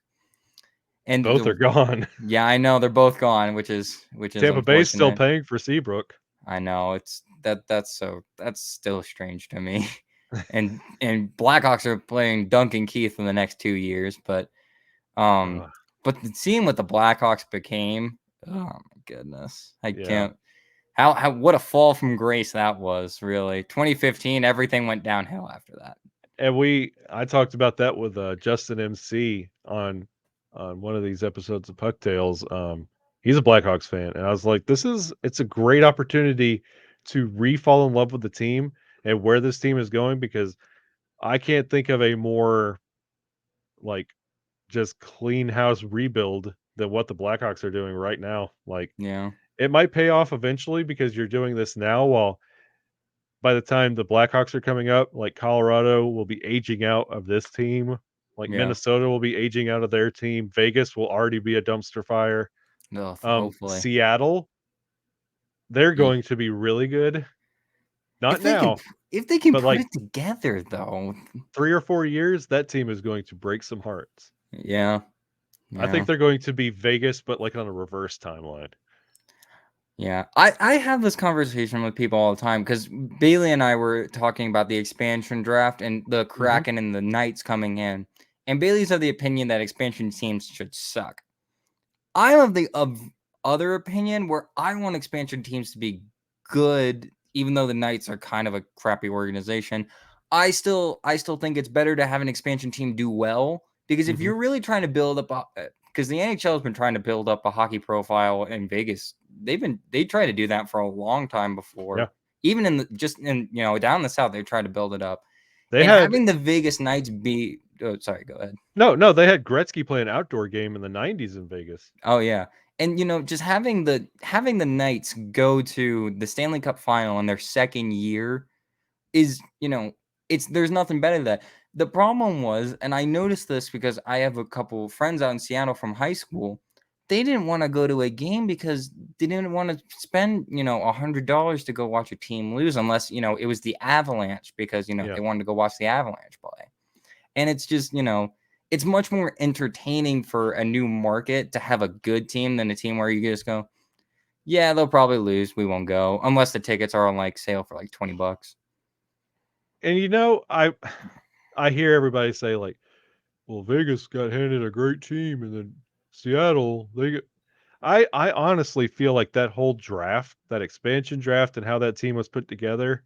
And both are gone. yeah, I know they're both gone, which is Tampa Bay's still unfortunate. paying for Seabrook. I know that's still strange to me. And Blackhawks are playing Duncan Keith in the next 2 years, but Uh, seeing what the Blackhawks became, oh my goodness. I yeah. can't how what a fall from grace that was, really. 2015, everything went downhill after that. And I talked about that with Justin MC on one of these episodes of PuckTales. He's a Blackhawks fan, and I was like, it's a great opportunity to re-fall in love with the team and where this team is going, because I can't think of a more like just clean house rebuild than what the Blackhawks are doing right now. Like Yeah. it might pay off eventually because you're doing this now, while by the time the Blackhawks are coming up, like Colorado will be aging out of this team. Like Yeah. Minnesota will be aging out of their team. Vegas will already be a dumpster fire. Oh, hopefully. Seattle, they're Yeah. going to be really good. Not If they can now, if they can but put like it together though. 3 or 4 years, that team is going to break some hearts. Yeah. I think Yeah. they're going to be Vegas, but like on a reverse timeline. Yeah, I have this conversation with people all the time because Bailey and I were talking about the expansion draft and the Hmm. Kraken and the Knights coming in, and Bailey's of the opinion that expansion teams should suck. I'm of the other opinion where I want expansion teams to be good, even though the Knights are kind of a crappy organization. I still think it's better to have an expansion team do well, because if Hmm. you're really trying to build up because the NHL has been trying to build up a hockey profile in Vegas. They tried to do that for a long time before. Yeah, Even down the south, they tried to build it up. they And had having the Vegas Knights be sorry, go ahead. no, they had Gretzky play an outdoor game in the '90s in Vegas. Oh yeah. And just having the Knights go to the Stanley Cup final in their second year is, it's there's nothing better than that. The problem was, and I noticed this because I have a couple friends out in Seattle from high school, they didn't want to go to a game because they didn't want to spend, $100 to go watch a team lose, unless, it was the Avalanche, because, Yeah, they wanted to go watch the Avalanche play. And it's just, it's much more entertaining for a new market to have a good team than a team where you just go, yeah, they'll probably lose. We won't go unless the tickets are on like sale for like $20. and I hear everybody say like, "Well, Vegas got handed a great team, and then Seattle they get." I honestly feel like that whole draft, that expansion draft, and how that team was put together,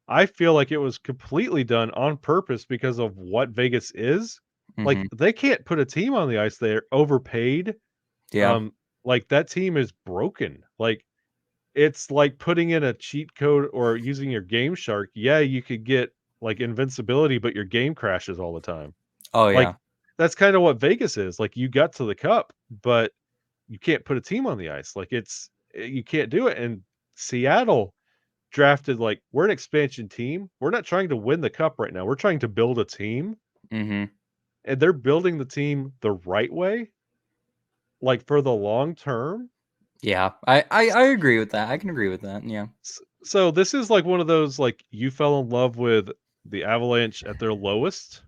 I feel like it was completely done on purpose because of what Vegas is. Like Hmm. they can't put a team on the ice. They're overpaid. Yeah. Um, like that team is broken. Like it's like putting in a cheat code or using your Game Shark. Yeah, you could get like invincibility, but your game crashes all the time. Oh yeah. Like that's kind of what Vegas is. Like you got to the cup, but you can't put a team on the ice. Like you can't do it. And Seattle drafted like we're an expansion team. We're not trying to win the cup right now. We're trying to build a team, Mm-hmm. and they're building the team the right way, like for the long term. Yeah. I agree with that. I can agree with that. Yeah. So this is like one of those like you fell in love with the Avalanche at their lowest.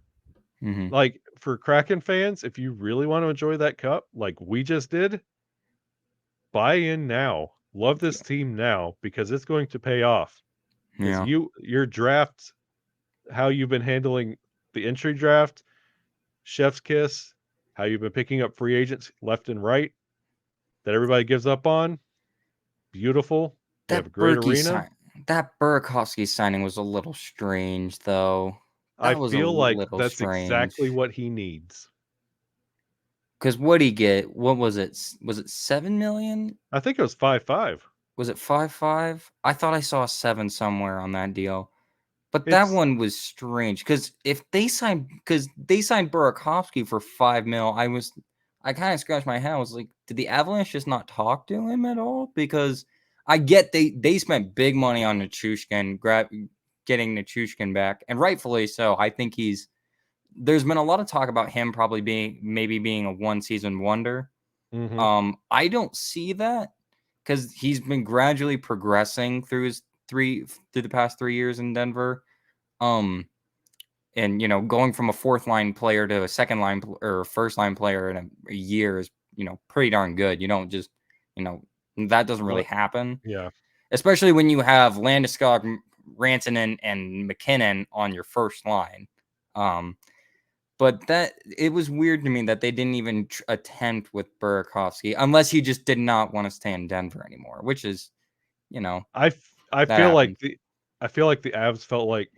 Mm-hmm. Like for Kraken fans, if you really want to enjoy that cup, like we just did, buy in now. Love this team now because it's going to pay off. Because Yeah. your draft, how you've been handling the entry draft, chef's kiss, how you've been picking up free agents left and right that everybody gives up on. Beautiful. We have a great arena. That Burakovsky signing was a little strange, though. I That was a feel like little that's strange. exactly what he needs. Because what'd he get? What was it? Was it 7 million? I think it was 5-5. Was it 5.5? I thought I saw a 7 somewhere on that deal. But that It's one was strange because because they signed Burakovsky for 5 mil, I kind of scratched my head. I was like, did the Avalanche just not talk to him at all? Because I get they spent big money on Nichushkin, getting Nichushkin back, and rightfully so. I think there's been a lot of talk about him probably being a one season wonder. mhm. I don't see that because he's been gradually progressing through the past 3 years in Denver. Um, and going from a fourth line player to a second line or first line player in a year is pretty darn good. You don't just you know that doesn't really Well, happen, yeah. especially when you have Landeskog, Rantanen, and McKinnon on your first line. Um, but that it was weird to me that they didn't even attempt with Burakovsky unless he just did not want to stay in Denver anymore, which is I that feel like happens. the Avs felt like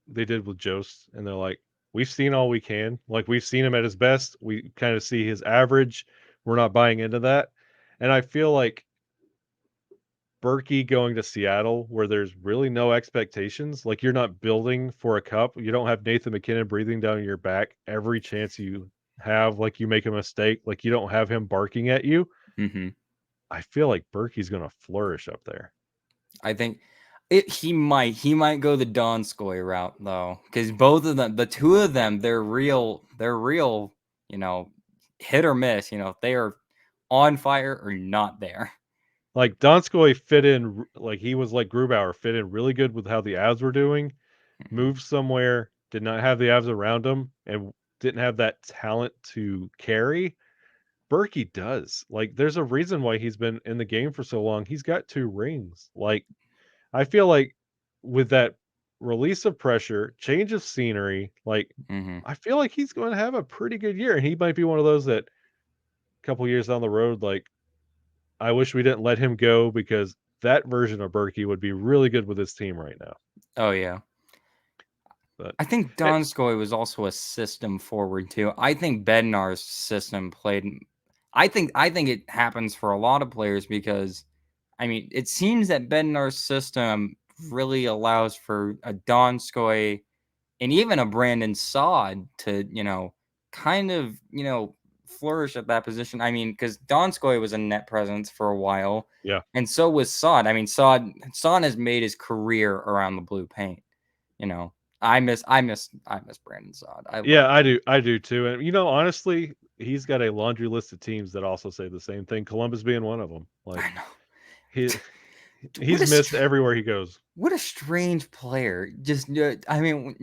they did with Jost, and they're like, we've seen all we can. Like we've seen him at his best. We kind of see his average. We're not buying into that. And I feel like Berkey going to Seattle, where there's really no expectations, like you're not building for a cup. You don't have Nathan McKinnon breathing down your back every chance you have. Like you make a mistake, like you don't have him barking at you. Hmm. I feel like Berkey's going to flourish up there. I think he might go the Donskoy route though, because both of them, the two of them, they're real, hit or miss. They are on fire or not there. Like Donskoy fit in, like he was like Grubauer, fit in really good with how the Avs were doing. Mhm. Moved somewhere, did not have the Avs around him, and didn't have that talent to carry. Berkey does. Like, there's a reason why he's been in the game for so long. He's got 2 rings. Like, I feel like with that release of pressure, change of scenery, like, Mhm. I feel like he's going to have a pretty good year. And he might be one of those that a couple years down the road, like, I wish we didn't let him go because that version of Berkey would be really good with his team right now. Oh yeah. But I think eh, Donskoy was also a system forward too. I think Bednar's system played. I think it happens for a lot of players because, I mean, it seems that Bednar's system really allows for a Donskoy and even a Brandon Saad to, kind of, flourish at that position. I mean, because Donskoy was a net presence for a while, yeah. and so was Saad. I mean, Saad has made his career around the blue paint. You know, I miss Brandon Saad. I Yeah, love him. I do too, and, honestly, he's got a laundry list of teams that also say the same thing, Columbus being one of them. Like, I know. he What he's a missed everywhere he goes. what a strange player. Just I mean,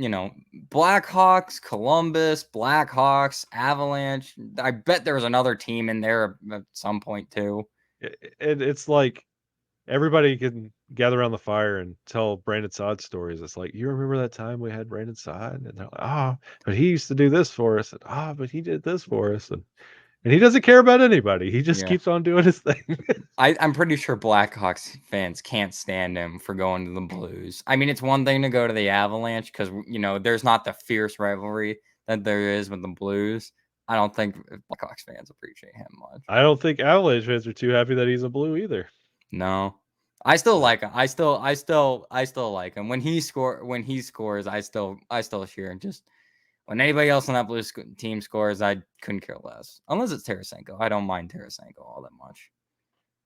Blackhawks, Columbus, Blackhawks, Avalanche. I bet there was another team in there at some point too. It's like everybody can gather around the fire and tell Brandon Saad stories. It's like, "You remember that time we had Brandon Saad?" And they're like, "Ah, but he used to do this for us," and, "Ah, but he did this for us," and he doesn't care about anybody. He just Yeah. keeps on doing his thing. I'm pretty sure Blackhawks fans can't stand him for going to the Blues. I mean, it's one thing to go to the Avalanche because there's not the fierce rivalry that there is with the Blues. I don't think Blackhawks fans appreciate him much. I don't think Avalanche fans are too happy that he's a Blue either. No. I still But like him. I still like him. When he scores, I still cheer. And just when anybody else on that Blues team scores, I couldn't care less. Unless it's Tarasenko. I don't mind Tarasenko all that much.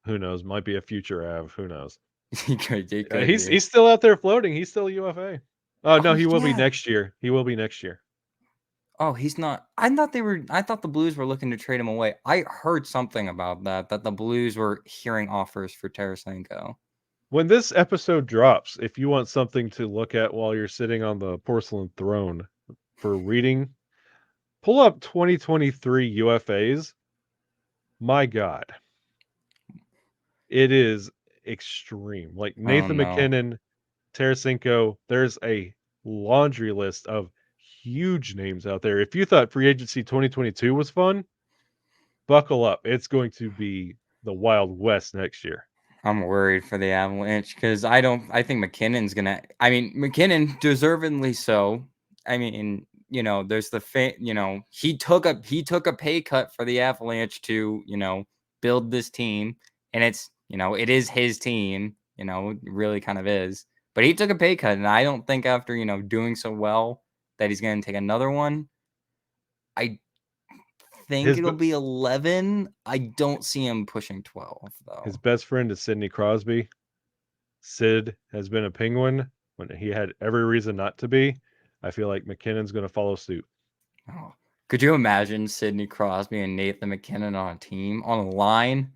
who knows? Might be a future Av. Who knows? He could He's be. still out there floating. He's still UFA. Oh Oh no, he will be yeah. next year. He will be next year. Oh, he's not. I thought the Blues were looking to trade him away. I heard something about that the Blues were hearing offers for Tarasenko. When this episode drops, if you want something to look at while you're sitting on the porcelain throne for reading, pull up 2023 UFAs. My God, it is extreme. Like Oh Nathan no. McKinnon, Tarasenko, there's a laundry list of huge names out there. If you thought free agency 2022 was fun, buckle up. It's going to be the Wild West next year. I'm worried for the Avalanche because I think McKinnon's gonna. I mean, McKinnon deservedly so. I mean, there's he took a pay cut for the Avalanche to build this team, and it is his team. It really kind of is. But he took a pay cut, and I don't think after doing so well that he's gonna take another one. I think His it'll b- be 11. I don't see him pushing 12 his though. best friend is Sidney Crosby. Sid has been a Penguin when he had every reason not to be. I feel like McKinnon's going to follow suit. Oh, could you imagine Sidney Crosby and Nathan McKinnon on a team on a line?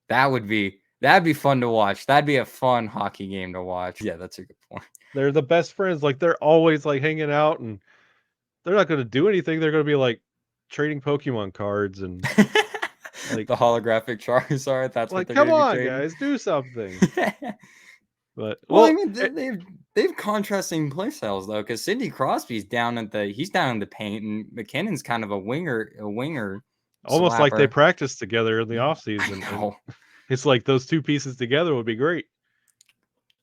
That'd be fun to watch. That'd be a fun hockey game to watch. Yeah, that's a good point. They're the best friends. Like they're always like hanging out, and they're not going to do anything. They're going to be like trading Pokemon cards and like The holographic Charizard. That's what like they're come gonna be on trading. guys, do something. But Well, I well, mean, they've contrasting play styles though, because Sidney Crosby's he's down in the paint, and McKinnon's kind of a winger almost like they slapper. practice together in the off I season, and know. it's like those two pieces together would be great.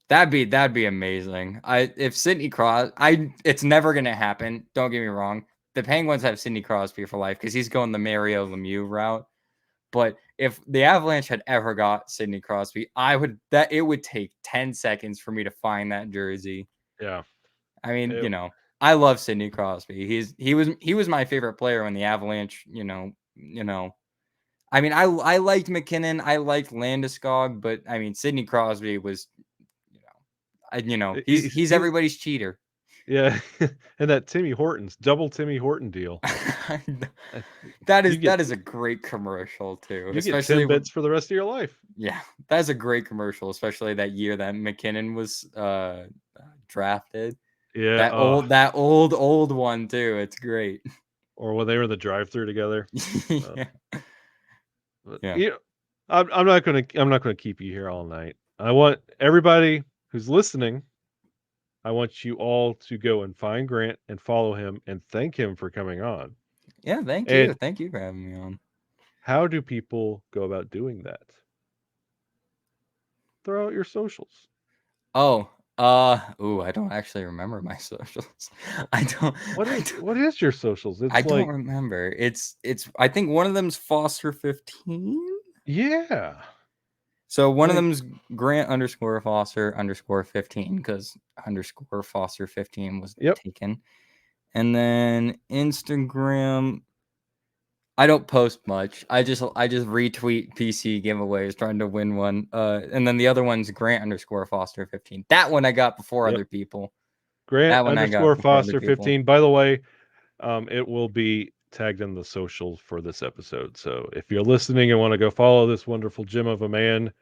That'd be amazing. If Sidney it's never gonna happen. Don't get me wrong. The Penguins have Sidney Crosby for life because he's going the Mario Lemieux route. But if the Avalanche had ever got Sidney Crosby, it would take 10 seconds for me to find that jersey. Yeah. I mean, It- I love Sidney Crosby. He was my favorite player when the Avalanche. I mean, I liked McKinnon, I liked Landeskog, but I mean, Sidney Crosby was he's he's everybody's cheater. yeah, and that Timmy Hortons double Timmy Horton deal. Uh, that You is get that is a great commercial too, you get especially 10 bits for the rest of your life. yeah, that's a great commercial, especially that year that McKinnon was drafted. Yeah. That old one too. It's great. Or when they were in the drive-through together. Uh, Yeah. but, Yeah. I'm not gonna keep you here all night. I want everybody who's listening. I want you all to go and find Grant and follow him and thank him for coming on. Yeah, thank you. And Thank you for having me on. how do people go about doing that? Throw out your socials. Oh, I don't actually remember my socials. I don't What is your socials? I It's don't like remember. I think one of them's Foster 15. yeah. So one I of think them's Grant _ Foster _ 15 because _ Foster 15 was yep. taken. And then Instagram, I don't post much. I just retweet PC giveaways trying to win one. And then the other one's Grant _ Foster 15. That one I got before Yep. other people. Grant That one I got underscore before other Foster people. 15. By the way, it will be tagged in the socials for this episode. So if you're listening and want to go follow this wonderful gem of a man,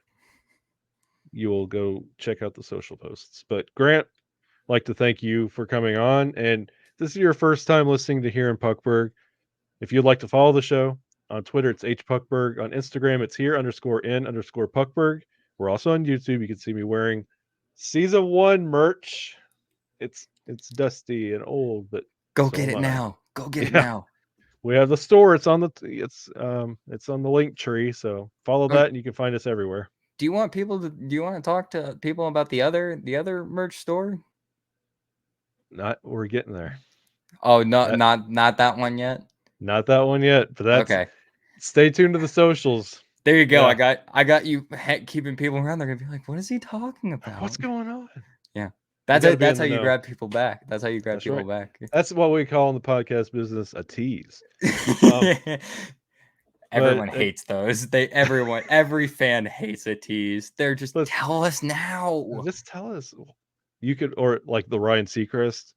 you will go check out the social posts. But Grant, I'd like to thank you for coming on. And if this is your first time listening to Here in Puckburg, if you'd like to follow the show on Twitter, it's hpuckberg. On Instagram, it's here _in_ Puckberg. We're also on YouTube. You can see me wearing season 1 merch. It's dusty and old, but Go so get am it I. now. Go get it Yeah. now. We have the store. It's on the link tree. So follow Um, that and you can find us everywhere. do you want to talk to people about the other merch store? We're getting there. Oh, not That, not not that one yet. not that one yet, but Okay. stay tuned to the socials. There you go. Yeah. I got you keeping people around. They're gonna be like, "What is he talking about?" What's going on? Yeah, gotta be that's in how the you know. grab people back. That's how you grab That's people right. back. That's what we call in the podcast business a tease. Um, Everyone but hates those. Every fan hates a tease. They're just let's tell us now. just tell us. You could, or like the Ryan Seacrest,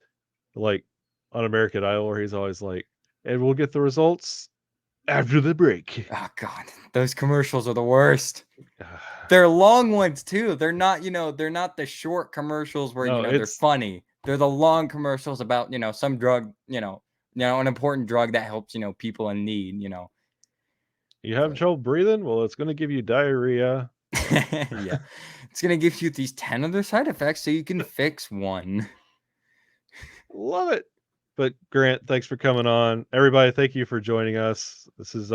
like on American Idol, where he's always like, and we'll get the results after the break. Oh God, those commercials are the worst. They're long ones too. They're not, they're not the short commercials where No, they're it's funny. They're the long commercials about some drug, an important drug that helps people in need. you have trouble breathing. Well, it's going to give you diarrhea. Yeah, it's gonna give you these 10 other side effects so you can fix one. Love it. But Grant, thanks for coming on. Everybody, thank you for joining us. This is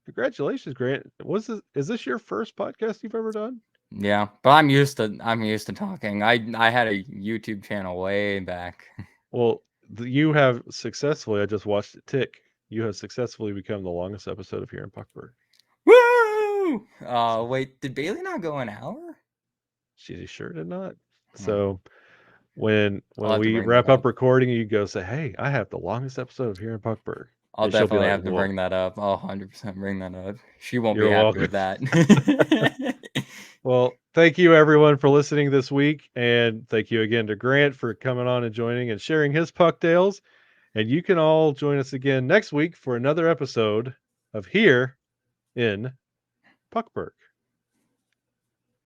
congratulations, Grant. Is this your first podcast you've ever done? Yeah, but I'm used to talking. I had a YouTube channel way back. Well, you have successfully, I just watched it tick. You have successfully become the longest episode of Here in Puckburg. Woo! So, Wait, did Bailey not go an hour? she sure did not. Hmm. So when I'll have to we bring that wrap up up. recording, you go say, "Hey, I have the longest episode of Here in Puckburg," I'll and she'll be definitely like, have to "Well, bring that up. I'll 100% bring that up. She won't be you're happy welcome." with that. Well, thank you everyone for listening this week, and thank you again to Grant for coming on and joining and sharing his PuckTales. And you can all join us again next week for another episode of Here in Puckburg.